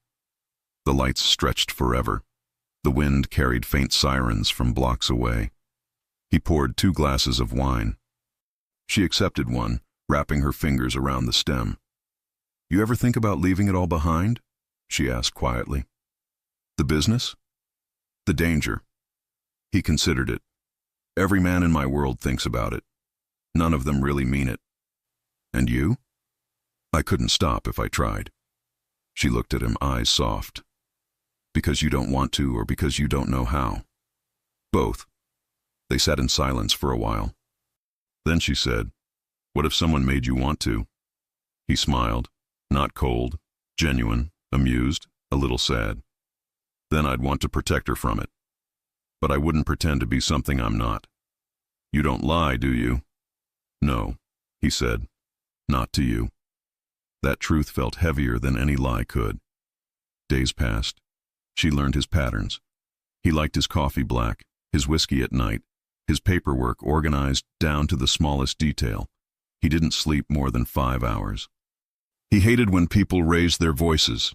The lights stretched forever. The wind carried faint sirens from blocks away. He poured 2 glasses of wine. She accepted one, wrapping her fingers around the stem. "You ever think about leaving it all behind?" she asked quietly. "The business?" "The danger." He considered it. "Every man in my world thinks about it. None of them really mean it." "And you?" "I couldn't stop if I tried." She looked at him, eyes soft. "Because you don't want to or because you don't know how?" "Both." They sat in silence for a while. Then she said, "What if someone made you want to?" He smiled, not cold, genuine, amused, a little sad. "Then I'd want to protect her from it. But I wouldn't pretend to be something I'm not." "You don't lie, do you?" "No," he said, "not to you." That truth felt heavier than any lie could. Days passed. She learned his patterns. He liked his coffee black, his whiskey at night, his paperwork organized down to the smallest detail. He didn't sleep more than 5 hours. He hated when people raised their voices,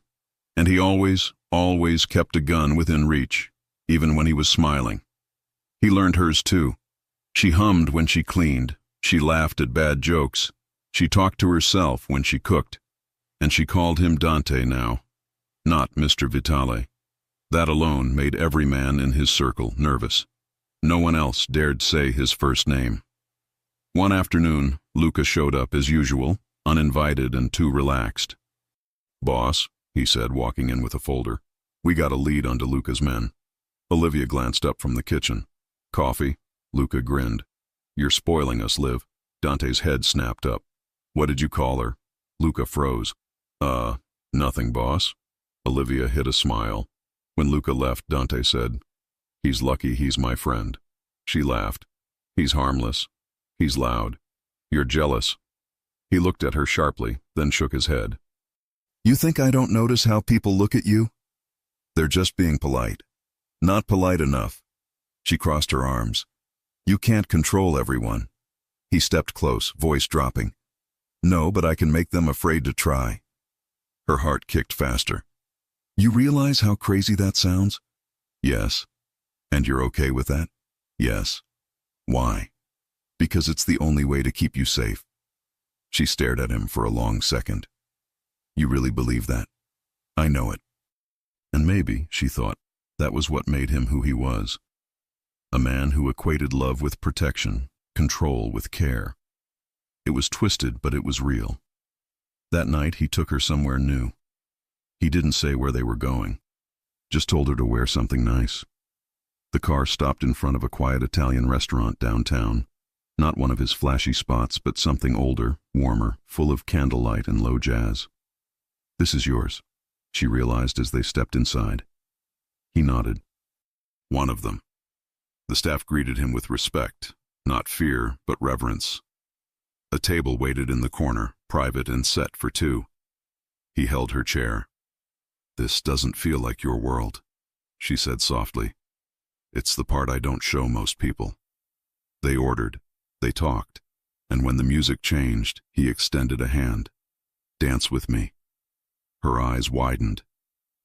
and he always kept a gun within reach, even when he was smiling. He learned hers too. She hummed when she cleaned, she laughed at bad jokes, she talked to herself when she cooked, and she called him Dante now, not Mr. Vitale. That alone made every man in his circle nervous. No one else dared say his first name. One afternoon, Luca showed up as usual, uninvited and too relaxed. "Boss," he said, walking in with a folder. "We got a lead on DeLuca's men." Olivia glanced up from the kitchen. "Coffee?" Luca grinned. "You're spoiling us, Liv." Dante's head snapped up. "What did you call her?" Luca froze. Nothing, boss." Olivia hid a smile. When Luca left, Dante said, "He's lucky he's my friend." She laughed. "He's harmless. He's loud. You're jealous." He looked at her sharply, then shook his head. "You think I don't notice how people look at you? They're just being polite. Not polite enough." She crossed her arms. "You can't control everyone." He stepped close, voice dropping. "No, but I can make them afraid to try." Her heart kicked faster. "You realize how crazy that sounds?" "Yes." "And you're okay with that?" "Yes." "Why?" "Because it's the only way to keep you safe." She stared at him for a long second. "You really believe that?" "I know it." And maybe, she thought, that was what made him who he was. A man who equated love with protection, control with care. It was twisted, but it was real. That night he took her somewhere new. He didn't say where they were going, just told her to wear something nice. The car stopped in front of a quiet Italian restaurant downtown. Not one of his flashy spots, but something older, warmer, full of candlelight and low jazz. "This is yours," she realized as they stepped inside. He nodded. "One of them." The staff greeted him with respect, not fear, but reverence. A table waited in the corner, private and set for two. He held her chair. "This doesn't feel like your world," she said softly. "It's the part I don't show most people." They ordered, they talked, and when the music changed, he extended a hand. "Dance with me." Her eyes widened.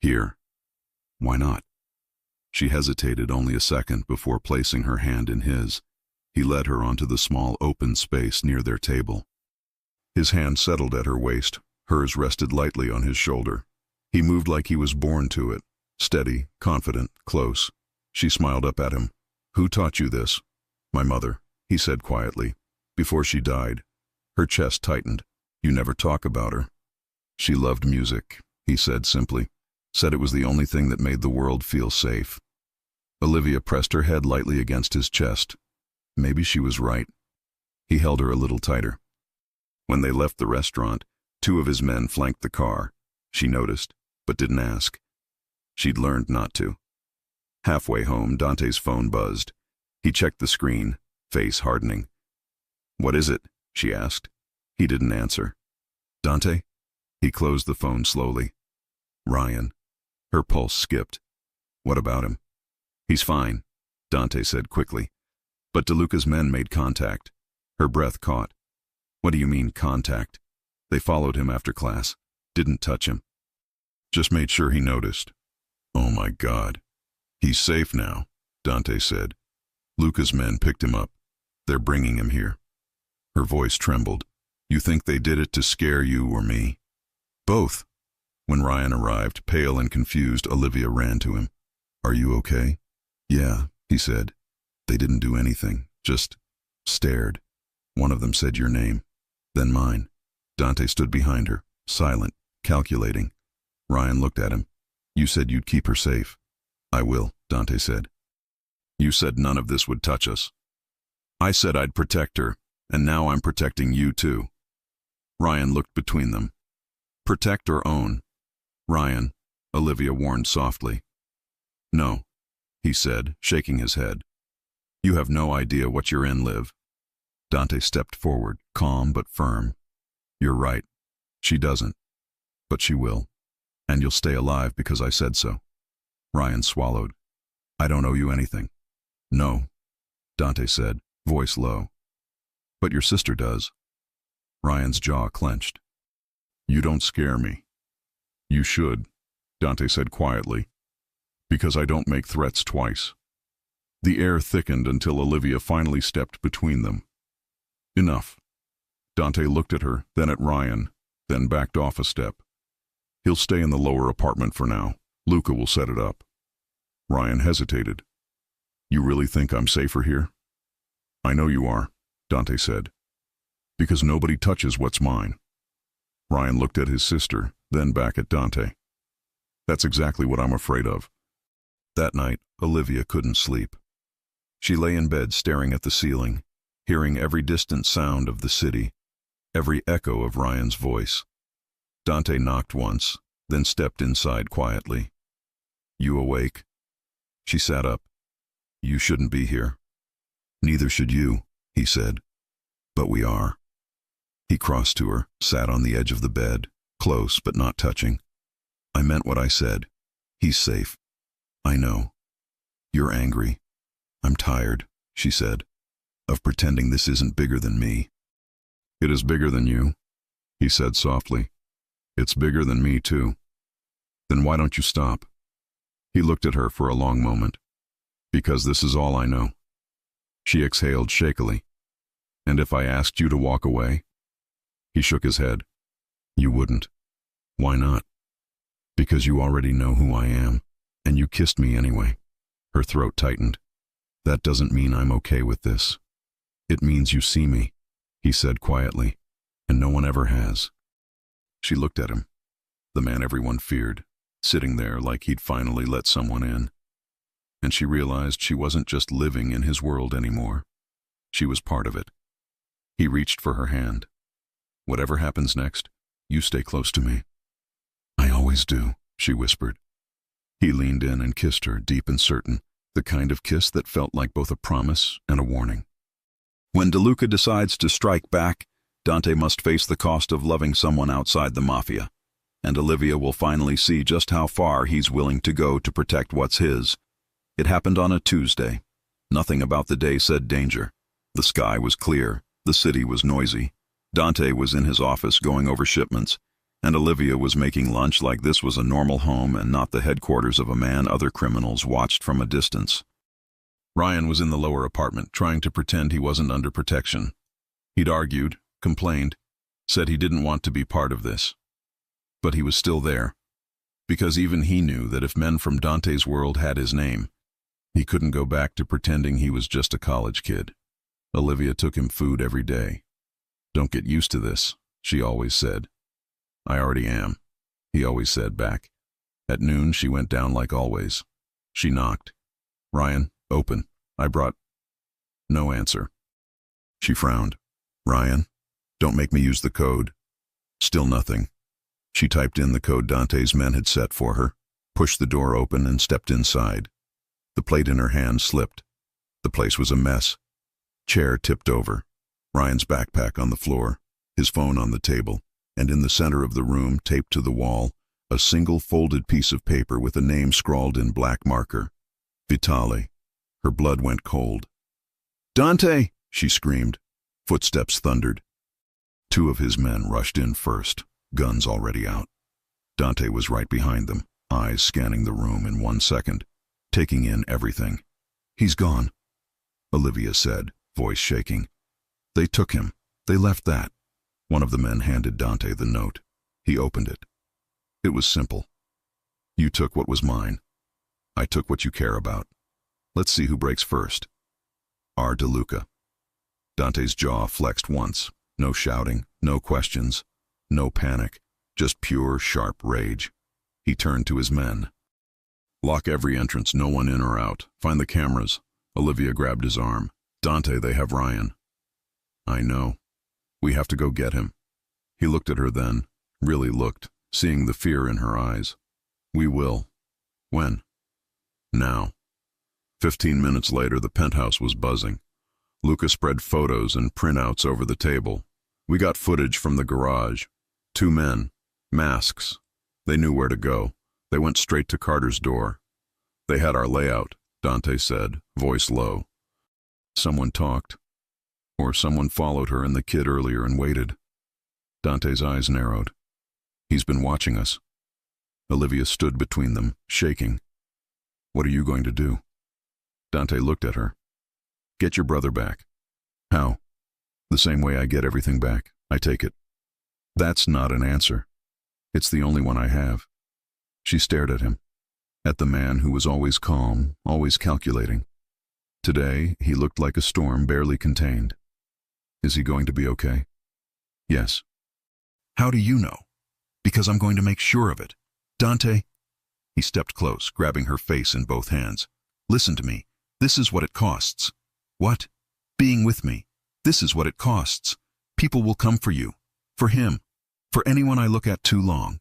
"Here." "Why not?" She hesitated only a second before placing her hand in his. He led her onto the small open space near their table. His hand settled at her waist, hers rested lightly on his shoulder. He moved like he was born to it, steady, confident, close. She smiled up at him. "Who taught you this?" "My mother," he said quietly. "Before she died." Her chest tightened. "You never talk about her." "She loved music," he said simply. "Said it was the only thing that made the world feel safe." Olivia pressed her head lightly against his chest. Maybe she was right. He held her a little tighter. When they left the restaurant, two of his men flanked the car. She noticed, but didn't ask. She'd learned not to. Halfway home, Dante's phone buzzed. He checked the screen, face hardening. "What is it?" she asked. He didn't answer. "Dante?" He closed the phone slowly. "Ryan." Her pulse skipped. "What about him?" "He's fine," Dante said quickly. But DeLuca's men made contact. Her breath caught. "What do you mean, contact?" "They followed him after class. Didn't touch him. Just made sure he noticed." "Oh my God." "He's safe now," Dante said. "Luca's men picked him up. They're bringing him here." Her voice trembled. "You think they did it to scare you or me?" "Both." When Ryan arrived, pale and confused, Olivia ran to him. "Are you okay?" "Yeah," he said. "They didn't do anything, just stared. One of them said your name, then mine." Dante stood behind her, silent, calculating. Ryan looked at him. "You said you'd keep her safe." "I will," Dante said. "You said none of this would touch us." "I said I'd protect her, and now I'm protecting you too." Ryan looked between them. "Protect or own?" "Ryan," Olivia warned softly. "No," he said, shaking his head. "You have no idea what you're in, Liv." Dante stepped forward, calm but firm. "You're right. She doesn't. But she will. And you'll stay alive because I said so." Ryan swallowed. "I don't owe you anything." "No," Dante said, voice low. "But your sister does." Ryan's jaw clenched. "You don't scare me." "You should," Dante said quietly. "Because I don't make threats twice." The air thickened until Olivia finally stepped between them. "Enough." Dante looked at her, then at Ryan, then backed off a step. "He'll stay in the lower apartment for now. Luca will set it up." Ryan hesitated. You really think I'm safer here? I know you are, Dante said. Because nobody touches what's mine. Ryan looked at his sister, then back at Dante. That's exactly what I'm afraid of. That night, Olivia couldn't sleep. She lay in bed staring at the ceiling, hearing every distant sound of the city, every echo of Ryan's voice. Dante knocked once, then stepped inside quietly. You awake? She sat up. You shouldn't be here. Neither should you, he said. But we are. He crossed to her, sat on the edge of the bed, close but not touching. I meant what I said. He's safe. I know. You're angry. I'm tired, she said, of pretending this isn't bigger than me. It is bigger than you, he said softly. It's bigger than me too. Then why don't you stop? He looked at her for a long moment. Because this is all I know. She exhaled shakily. And if I asked you to walk away? He shook his head. You wouldn't. Why not? Because you already know who I am, and you kissed me anyway. Her throat tightened. That doesn't mean I'm okay with this. It means you see me, he said quietly, and no one ever has. She looked at him, the man everyone feared, sitting there like he'd finally let someone in. And she realized she wasn't just living in his world anymore. She was part of it. He reached for her hand. Whatever happens next, you stay close to me. I always do, she whispered. He leaned in and kissed her, deep and certain, the kind of kiss that felt like both a promise and a warning. When DeLuca decides to strike back, Dante must face the cost of loving someone outside the Mafia, and Olivia will finally see just how far he's willing to go to protect what's his. It happened on a Tuesday. Nothing about the day said danger. The sky was clear, the city was noisy. Dante was in his office going over shipments, and Olivia was making lunch like this was a normal home and not the headquarters of a man other criminals watched from a distance. Ryan was in the lower apartment, trying to pretend he wasn't under protection. He'd argued, complained, said he didn't want to be part of this. But he was still there, because even he knew that if men from Dante's world had his name, he couldn't go back to pretending he was just a college kid. Olivia took him food every day. Don't get used to this, she always said. I already am, he always said back. At noon, she went down like always. She knocked. Ryan, open. I brought... No answer. She frowned. Ryan, don't make me use the code. Still nothing. She typed in the code Dante's men had set for her, pushed the door open and stepped inside. The plate in her hand slipped. The place was a mess. Chair tipped over. Ryan's backpack on the floor, his phone on the table, and in the center of the room, taped to the wall, a single folded piece of paper with a name scrawled in black marker. Vitale. Her blood went cold. Dante! She screamed. Footsteps thundered. Two of his men rushed in first, guns already out. Dante was right behind them, eyes scanning the room in 1 second, taking in everything. He's gone, Olivia said, voice shaking. They took him. They left that. One of the men handed Dante the note. He opened it. It was simple. You took what was mine. I took what you care about. Let's see who breaks first. R. DeLuca. Dante's jaw flexed once. No shouting, no questions, no panic, just pure, sharp rage. He turned to his men. Lock every entrance, no one in or out. Find the cameras. Olivia grabbed his arm. Dante, they have Ryan. I know. We have to go get him. He looked at her then, really looked, seeing the fear in her eyes. We will. When? Now. 15 minutes later, the penthouse was buzzing. Luca spread photos and printouts over the table. We got footage from the garage. 2 men. Masks. They knew where to go. They went straight to Carter's door. They had our layout, Dante said, voice low. Someone talked. Or someone followed her and the kid earlier and waited. Dante's eyes narrowed. He's been watching us. Olivia stood between them, shaking. What are you going to do? Dante looked at her. Get your brother back. How? The same way I get everything back. I take it. That's not an answer. It's the only one I have. She stared at him. At the man who was always calm, always calculating. Today, he looked like a storm barely contained. Is he going to be okay? Yes. How do you know? Because I'm going to make sure of it. Dante? He stepped close, grabbing her face in both hands. Listen to me. This is what it costs. What? Being with me. This is what it costs. People will come for you. For him. For anyone I look at too long.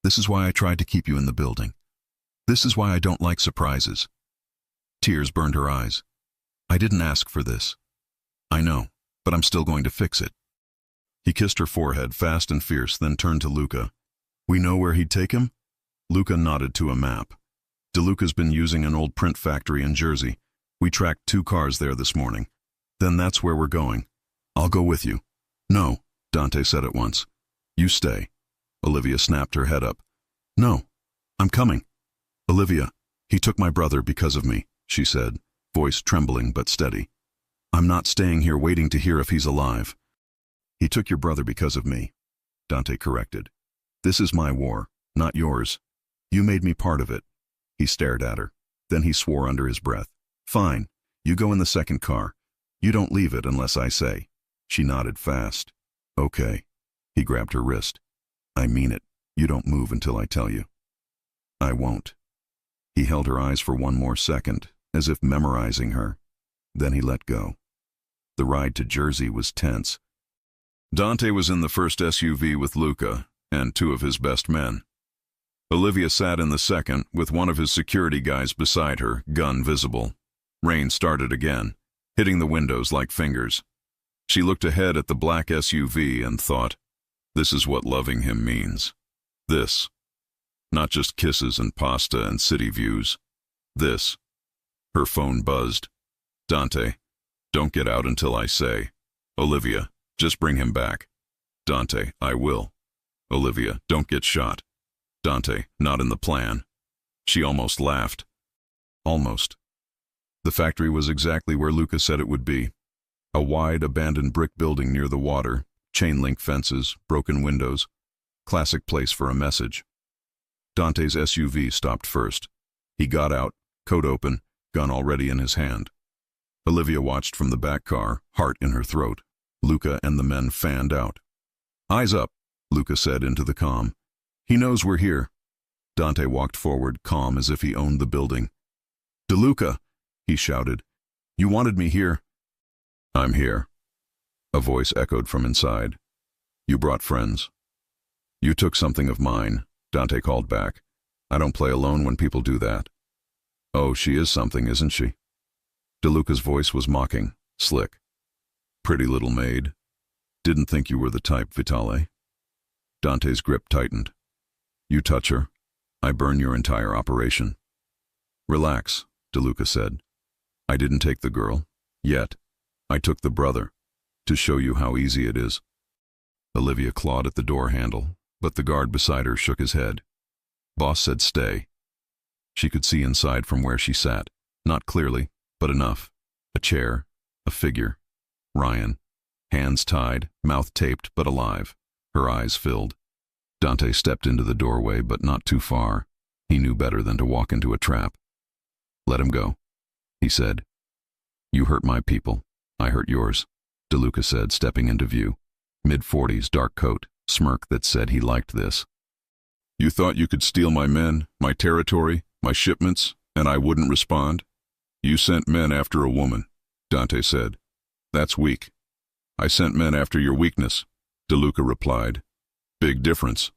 This is why I tried to keep you in the building. This is why I don't like surprises. Tears burned her eyes. I didn't ask for this. I know, but I'm still going to fix it. He kissed her forehead fast and fierce, then turned to Luca. We know where he'd take him? Luca nodded to a map. DeLuca's been using an old print factory in Jersey. We tracked 2 cars there this morning. Then that's where we're going. I'll go with you. No, Dante said at once. You stay. Olivia snapped her head up. No, I'm coming. Olivia, he took my brother because of me, she said, voice trembling but steady. I'm not staying here waiting to hear if he's alive. He took your brother because of me, Dante corrected. This is my war, not yours. You made me part of it. He stared at her. Then he swore under his breath. Fine, you go in the second car. You don't leave it unless I say. She nodded fast. Okay. He grabbed her wrist. I mean it. You don't move until I tell you. I won't. He held her eyes for one more second, as if memorizing her. Then he let go. The ride to Jersey was tense. Dante was in the first SUV with Luca and 2 of his best men. Olivia sat in the second with one of his security guys beside her, gun visible. Rain started again, hitting the windows like fingers. She looked ahead at the black SUV and thought, this is what loving him means. This. Not just kisses and pasta and city views. This. Her phone buzzed. Dante, don't get out until I say. Olivia, just bring him back. Dante, I will. Olivia, don't get shot. Dante, not in the plan. She almost laughed. Almost. The factory was exactly where Luca said it would be. A wide, abandoned brick building near the water, chain-link fences, broken windows. Classic place for a message. Dante's SUV stopped first. He got out, coat open, gun already in his hand. Olivia watched from the back car, heart in her throat. Luca and the men fanned out. Eyes up, Luca said into the comm. He knows we're here. Dante walked forward, calm as if he owned the building. DeLuca, he shouted. You wanted me here. I'm here. A voice echoed from inside. You brought friends. You took something of mine, Dante called back. I don't play alone when people do that. Oh, she is something, isn't she? DeLuca's voice was mocking, slick. Pretty little maid. Didn't think you were the type, Vitale. Dante's grip tightened. You touch her, I burn your entire operation. Relax, DeLuca said. I didn't take the girl, yet. I took the brother, to show you how easy it is. Olivia clawed at the door handle, but the guard beside her shook his head. Boss said stay. She could see inside from where she sat, not clearly, but enough. A chair, a figure. Ryan, hands tied, mouth taped but alive, her eyes filled. Dante stepped into the doorway, but not too far. He knew better than to walk into a trap. Let him go, he said. You hurt my people. I hurt yours, DeLuca said, stepping into view. Mid-40s, dark coat, smirk that said he liked this. You thought you could steal my men, my territory, my shipments, and I wouldn't respond? You sent men after a woman, Dante said. That's weak. I sent men after your weakness, DeLuca replied. Big difference.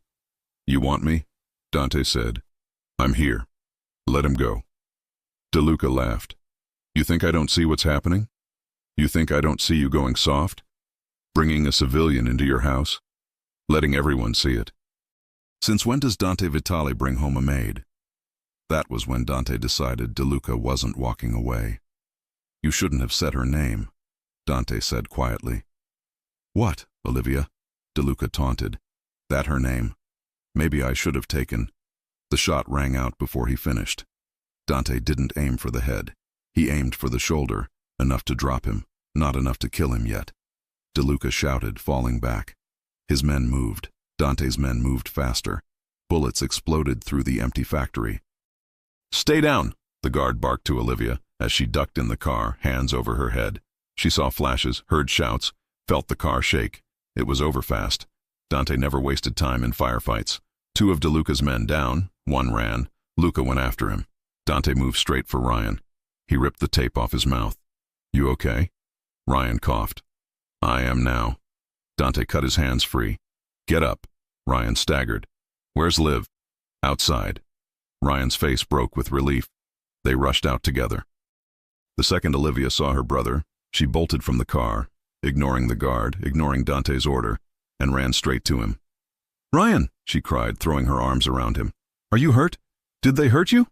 You want me? Dante said. I'm here. Let him go. DeLuca laughed. You think I don't see what's happening? You think I don't see you going soft? Bringing a civilian into your house? Letting everyone see it. Since when does Dante Vitale bring home a maid? That was when Dante decided DeLuca wasn't walking away. You shouldn't have said her name, Dante said quietly. What, Olivia? DeLuca taunted. That her name? Maybe I should have taken. The shot rang out before he finished. Dante didn't aim for the head. He aimed for the shoulder, enough to drop him, not enough to kill him yet. DeLuca shouted, falling back. His men moved. Dante's men moved faster. Bullets exploded through the empty factory. Stay down, the guard barked to Olivia. As she ducked in the car, hands over her head, she saw flashes, heard shouts, felt the car shake. It was over fast. Dante never wasted time in firefights. Two of DeLuca's men down, one ran. Luca went after him. Dante moved straight for Ryan. He ripped the tape off his mouth. "You okay?" Ryan coughed. "I am now." Dante cut his hands free. "Get up." Ryan staggered. "Where's Liv?" "Outside." Ryan's face broke with relief. They rushed out together. The second Olivia saw her brother, she bolted from the car, ignoring the guard, ignoring Dante's order, and ran straight to him. "Ryan!" she cried, throwing her arms around him. "Are you hurt? Did they hurt you?"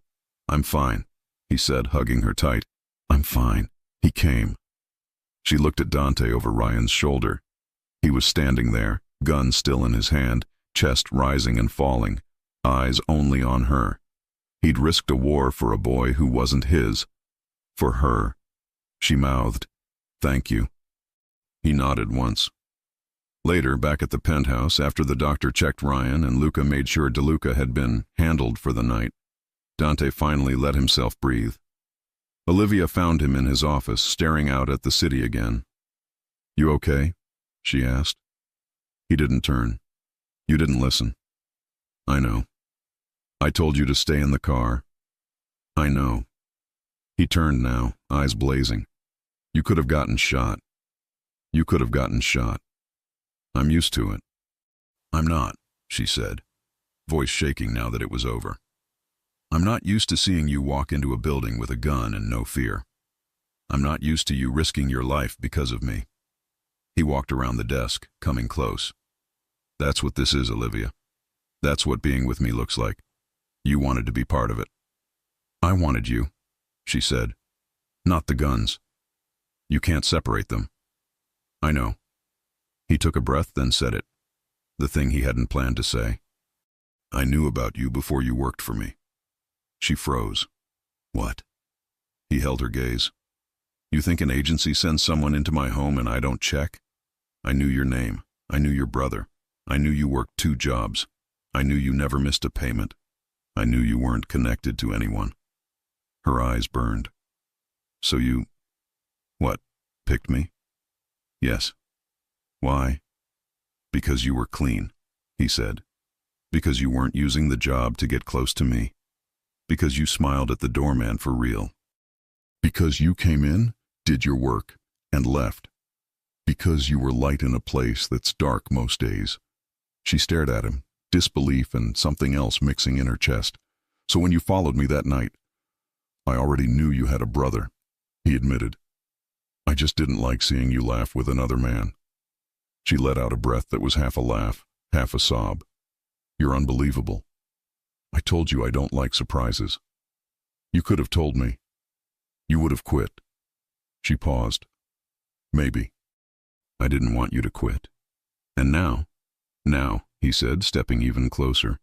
"I'm fine," he said, hugging her tight. "I'm fine." He came. She looked at Dante over Ryan's shoulder. He was standing there, gun still in his hand, chest rising and falling, eyes only on her. He'd risked a war for a boy who wasn't his. For her. She mouthed, "Thank you." He nodded once. Later, back at the penthouse, after the doctor checked Ryan and Luca made sure DeLuca had been handled for the night, Dante finally let himself breathe. Olivia found him in his office, staring out at the city again. "You okay?" she asked. He didn't turn. "You didn't listen." "I know. I told you to stay in the car." "I know." He turned now, eyes blazing. "You could have gotten shot. You could have gotten shot. I'm used to it." "I'm not," she said, voice shaking now that it was over. "I'm not used to seeing you walk into a building with a gun and no fear. I'm not used to you risking your life because of me." He walked around the desk, coming close. "That's what this is, Olivia. That's what being with me looks like. You wanted to be part of it." "I wanted you," she said. "Not the guns. You can't separate them." "I know." He took a breath, then said it. The thing he hadn't planned to say. "I knew about you before you worked for me." She froze. "What?" He held her gaze. "You think an agency sends someone into my home and I don't check? I knew your name. I knew your brother. I knew you worked 2 jobs. I knew you never missed a payment. I knew you weren't connected to anyone." Her eyes burned. "So you... what, picked me?" "Yes." "Why?" "Because you were clean," he said. "Because you weren't using the job to get close to me. Because you smiled at the doorman for real. Because you came in, did your work, and left. Because you were light in a place that's dark most days." She stared at him, disbelief and something else mixing in her chest. "So when you followed me that night, I already knew you had a brother," he admitted. "I just didn't like seeing you laugh with another man." She let out a breath that was half a laugh, half a sob. "You're unbelievable. I told you I don't like surprises. You could have told me. You would have quit." She paused. "Maybe. I didn't want you to quit. And now, he said, stepping even closer,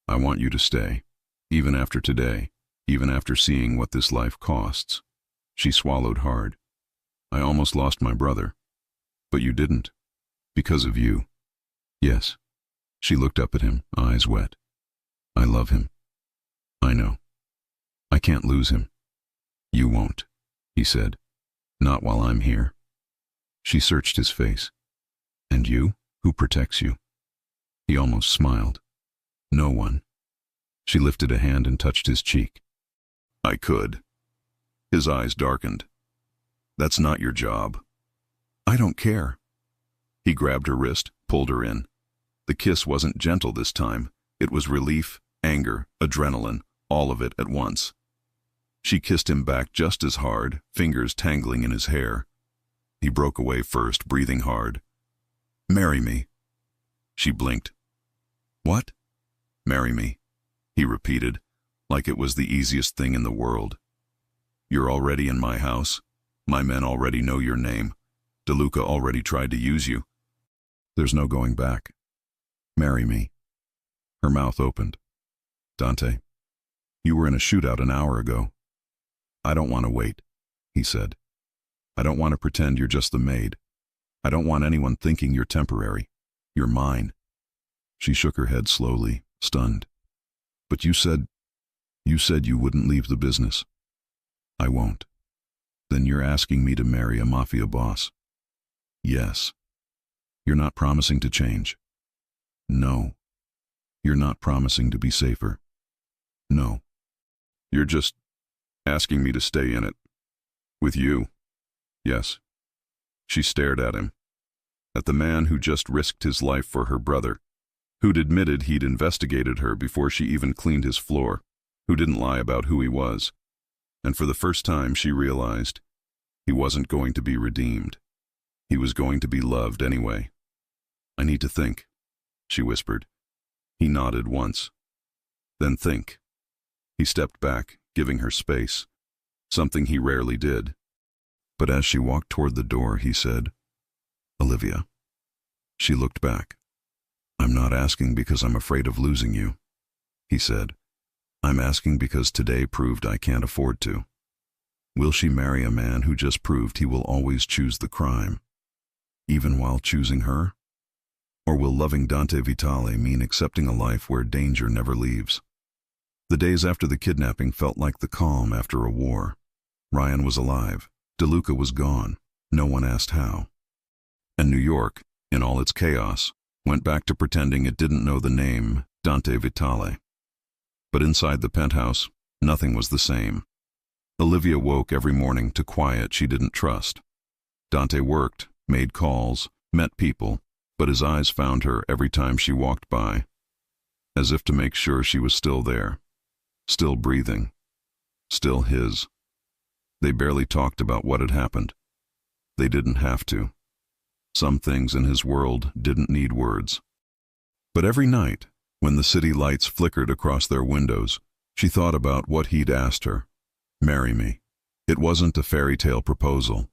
"I want you to stay, even after today, even after seeing what this life costs." She swallowed hard. "I almost lost my brother. But you didn't. Because of you." "Yes." She looked up at him, eyes wet. "I love him." "I know. I can't lose him." "You won't," he said. "Not while I'm here." She searched his face. "And you? Who protects you?" He almost smiled. "No one." She lifted a hand and touched his cheek. "I could." His eyes darkened. "That's not your job." "I don't care." He grabbed her wrist, pulled her in. The kiss wasn't gentle this time. It was relief, anger, adrenaline, all of it at once. She kissed him back just as hard, fingers tangling in his hair. He broke away first, breathing hard. "Marry me." She blinked. "What?" "Marry me," he repeated, like it was the easiest thing in the world. "You're already in my house. My men already know your name. DeLuca already tried to use you. There's no going back. Marry me." Her mouth opened. "Dante, you were in a shootout an hour ago." "I don't want to wait," he said. "I don't want to pretend you're just the maid. I don't want anyone thinking you're temporary. You're mine." She shook her head slowly, stunned. "But you said you wouldn't leave the business." "I won't." Then you're asking me to marry a mafia boss? Yes. You're not promising to change? No. You're not promising to be safer? No. You're just asking me to stay in it. With you? Yes. She stared at him. At the man who just risked his life for her brother, who'd admitted he'd investigated her before she even cleaned his floor, who didn't lie about who he was. And for the first time she realized he wasn't going to be redeemed. He was going to be loved anyway. I need to think, she whispered. He nodded once. Then think. He stepped back, giving her space, something he rarely did. But as she walked toward the door, he said, Olivia. She looked back. I'm not asking because I'm afraid of losing you, he said. I'm asking because today proved I can't afford to. Will she marry a man who just proved he will always choose the crime, even while choosing her? Or will loving Dante Vitale mean accepting a life where danger never leaves? The days after the kidnapping felt like the calm after a war. Ryan was alive. DeLuca was gone. No one asked how. And New York, in all its chaos, went back to pretending it didn't know the name Dante Vitale. But inside the penthouse, nothing was the same. Olivia woke every morning to quiet she didn't trust. Dante worked, made calls, met people, but his eyes found her every time she walked by, as if to make sure she was still there, still breathing, still his. They barely talked about what had happened. They didn't have to. Some things in his world didn't need words. But every night, when the city lights flickered across their windows, she thought about what he'd asked her. Marry me. It wasn't a fairy tale proposal.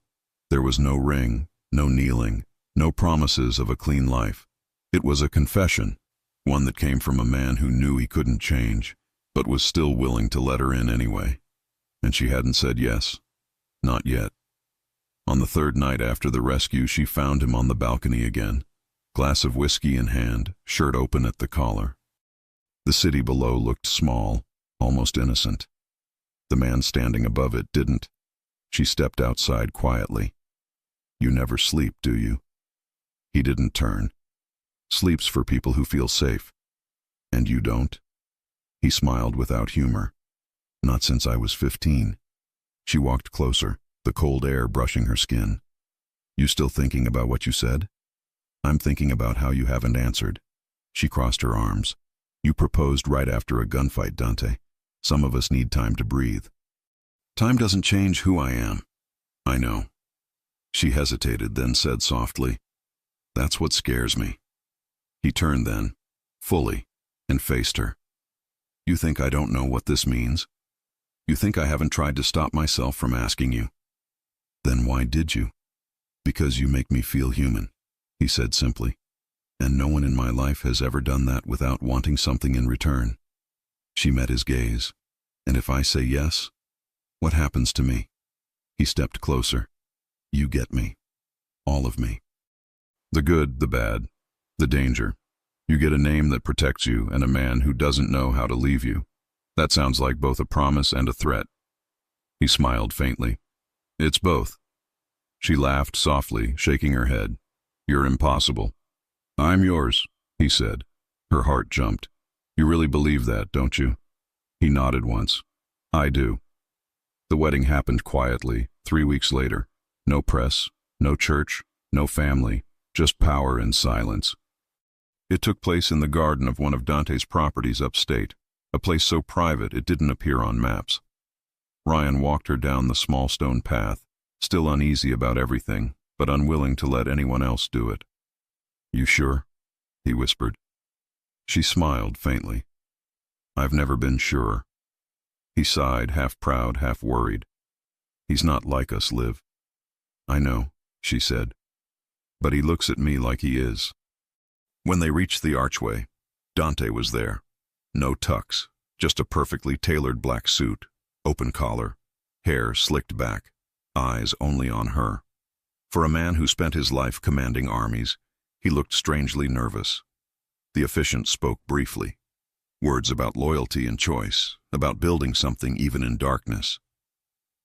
There was no ring, no kneeling, no promises of a clean life. It was a confession, one that came from a man who knew he couldn't change, but was still willing to let her in anyway. And she hadn't said yes. Not yet. On the third night after the rescue, she found him on the balcony again, glass of whiskey in hand, shirt open at the collar. The city below looked small, almost innocent. The man standing above it didn't. She stepped outside quietly. You never sleep, do you? He didn't turn. Sleep's for people who feel safe. And you don't? He smiled without humor. Not since I was 15. She walked closer, the cold air brushing her skin. You still thinking about what you said? I'm thinking about how you haven't answered. She crossed her arms. You proposed right after a gunfight, Dante. Some of us need time to breathe. Time doesn't change who I am. I know. She hesitated, then said softly, That's what scares me. He turned then, fully, and faced her. You think I don't know what this means? You think I haven't tried to stop myself from asking you? Then why did you? Because you make me feel human, he said simply. And no one in my life has ever done that without wanting something in return. She met his gaze. And if I say yes, what happens to me? He stepped closer. You get me. All of me. The good, the bad, the danger. You get a name that protects you and a man who doesn't know how to leave you. That sounds like both a promise and a threat. He smiled faintly. It's both. She laughed softly, shaking her head. You're impossible. I'm yours, he said. Her heart jumped. You really believe that, don't you? He nodded once. I do. The wedding happened quietly, 3 weeks later. No press, no church, no family, just power and silence. It took place in the garden of one of Dante's properties upstate, a place so private it didn't appear on maps. Ryan walked her down the small stone path, still uneasy about everything, but unwilling to let anyone else do it. You sure? He whispered. She smiled faintly. I've never been sure. He sighed, half proud, half worried. He's not like us, Liv. I know, she said. But he looks at me like he is. When they reached the archway, Dante was there. No tux, just a perfectly tailored black suit, open collar, hair slicked back, eyes only on her. For a man who spent his life commanding armies, he looked strangely nervous. The officiant spoke briefly. Words about loyalty and choice, about building something even in darkness.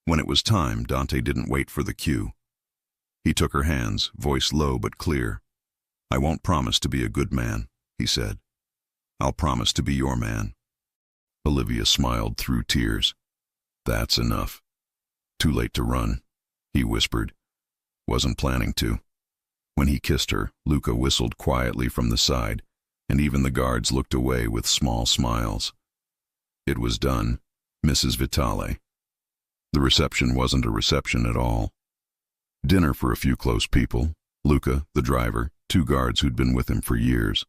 When it was time, Dante didn't wait for the cue. He took her hands, voice low but clear. "I won't promise to be a good man," he said. "I'll promise to be your man." Olivia smiled through tears. "That's enough." "Too late to run," he whispered. "Wasn't planning to." When he kissed her, Luca whistled quietly from the side, and even the guards looked away with small smiles. It was done, Mrs. Vitale. The reception wasn't a reception at all. Dinner for a few close people, Luca, the driver, 2 guards who'd been with him for years.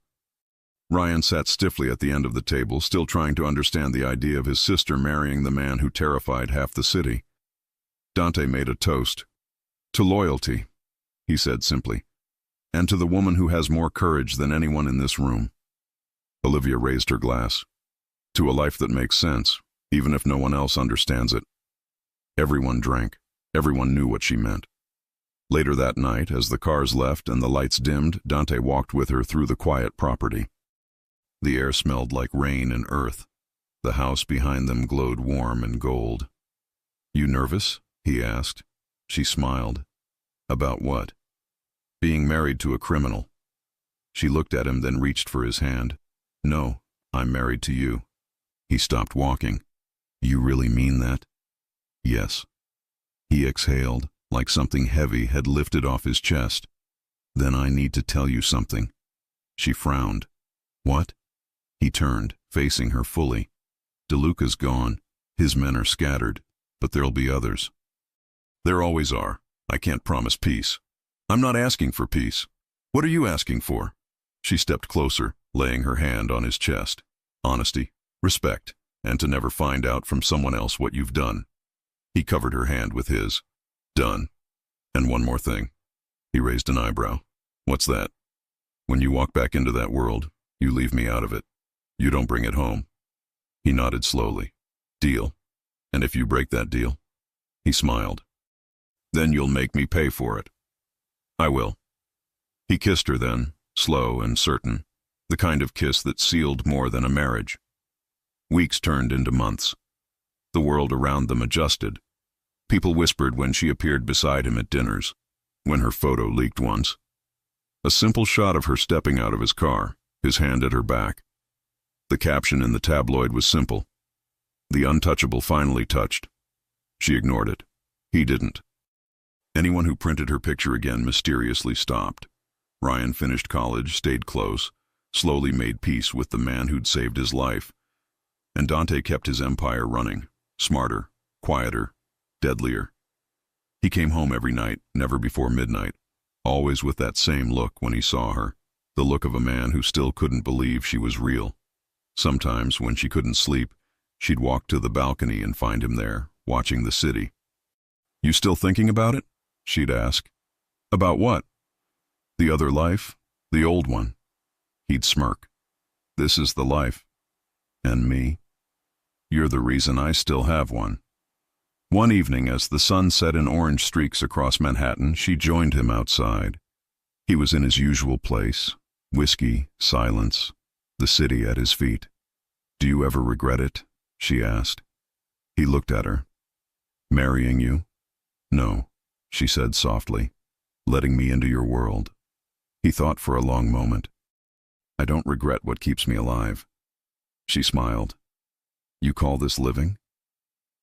Ryan sat stiffly at the end of the table, still trying to understand the idea of his sister marrying the man who terrified half the city. Dante made a toast. "To loyalty," he said simply, "and to the woman who has more courage than anyone in this room." Olivia raised her glass. "To a life that makes sense, even if no one else understands it." Everyone drank. Everyone knew what she meant. Later that night, as the cars left and the lights dimmed, Dante walked with her through the quiet property. The air smelled like rain and earth. The house behind them glowed warm and gold. "You nervous?" he asked. She smiled. "About what?" "Being married to a criminal." She looked at him, then reached for his hand. "No, I'm married to you." He stopped walking. "You really mean that?" "Yes." He exhaled, like something heavy had lifted off his chest. "Then I need to tell you something." She frowned. "What?" He turned, facing her fully. "DeLuca's gone. His men are scattered, but there'll be others." "There always are. I can't promise peace." "I'm not asking for peace. What are you asking for?" She stepped closer, laying her hand on his chest. "Honesty, respect, and to never find out from someone else what you've done." He covered her hand with his. "Done. And one more thing." He raised an eyebrow. "What's that?" "When you walk back into that world, you leave me out of it. You don't bring it home." He nodded slowly. "Deal. And if you break that deal?" He smiled. "Then you'll make me pay for it." "I will." He kissed her then, slow and certain, the kind of kiss that sealed more than a marriage. Weeks turned into months. The world around them adjusted. People whispered when she appeared beside him at dinners, when her photo leaked once. A simple shot of her stepping out of his car, his hand at her back. The caption in the tabloid was simple. "The untouchable finally touched." She ignored it. He didn't. Anyone who printed her picture again mysteriously stopped. Ryan finished college, stayed close, slowly made peace with the man who'd saved his life. And Dante kept his empire running, smarter, quieter, deadlier. He came home every night, never before midnight, always with that same look when he saw her, the look of a man who still couldn't believe she was real. Sometimes, when she couldn't sleep, she'd walk to the balcony and find him there, watching the city. "You still thinking about it?" she'd ask. "About what?" "The other life, the old one." He'd smirk. "This is the life. And me? You're the reason I still have one." One evening, as the sun set in orange streaks across Manhattan, she joined him outside. He was in his usual place, whiskey, silence, the city at his feet. "Do you ever regret it?" she asked. He looked at her. "Marrying you?" "No," she said softly. "Letting me into your world." He thought for a long moment. "I don't regret what keeps me alive." She smiled. "You call this living?"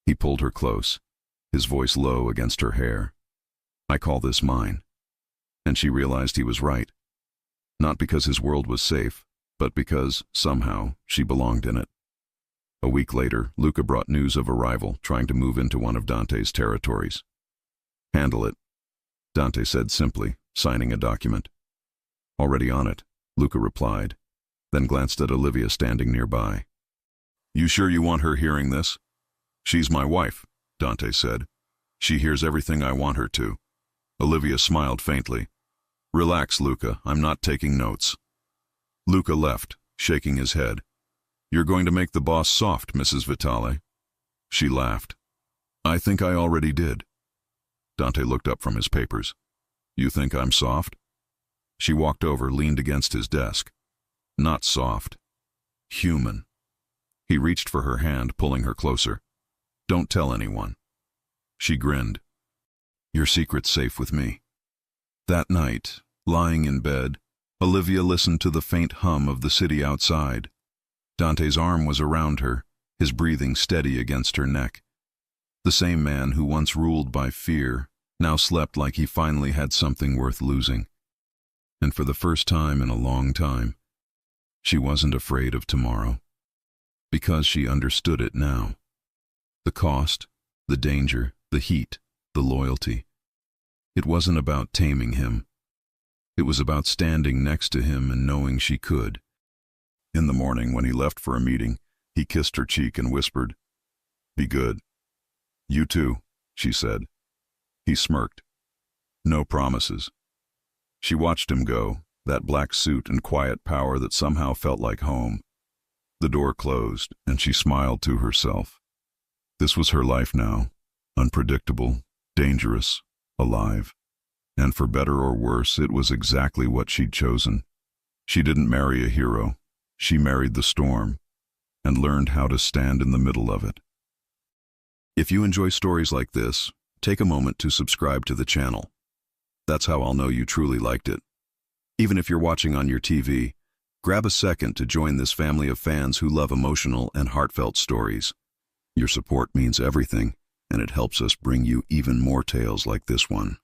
He pulled her close, his voice low against her hair. "I call this mine." And she realized he was right. Not because his world was safe, but because, somehow, she belonged in it. A week later, Luca brought news of arrival, trying to move into one of Dante's territories. "Handle it," Dante said simply, signing a document. "Already on it," Luca replied, then glanced at Olivia standing nearby. "You sure you want her hearing this?" "She's my wife," Dante said. "She hears everything I want her to." Olivia smiled faintly. "Relax, Luca, I'm not taking notes." Luca left, shaking his head. "You're going to make the boss soft, Mrs. Vitale." She laughed. "I think I already did." Dante looked up from his papers. "You think I'm soft?" She walked over, leaned against his desk. "Not soft. Human." He reached for her hand, pulling her closer. "Don't tell anyone." She grinned. Your secret's safe with me. That night, lying in bed, Olivia listened to the faint hum of the city outside. Dante's arm was around her, his breathing steady against her neck. The same man who once ruled by fear now slept like he finally had something worth losing. And for the first time in a long time, she wasn't afraid of tomorrow. Because she understood it now. The cost, the danger, the heat, the loyalty. It wasn't about taming him. It was about standing next to him and knowing she could. In the morning, when he left for a meeting, he kissed her cheek and whispered, "Be good." "You too," she said. He smirked. No promises. She watched him go, that black suit and quiet power that somehow felt like home. The door closed, and she smiled to herself. This was her life now, unpredictable, dangerous, alive. And for better or worse, it was exactly what she'd chosen. She didn't marry a hero. She married the storm, and learned how to stand in the middle of it. If you enjoy stories like this, take a moment to subscribe to the channel. That's how I'll know you truly liked it. Even if you're watching on your TV, grab a second to join this family of fans who love emotional and heartfelt stories. Your support means everything, and it helps us bring you even more tales like this one.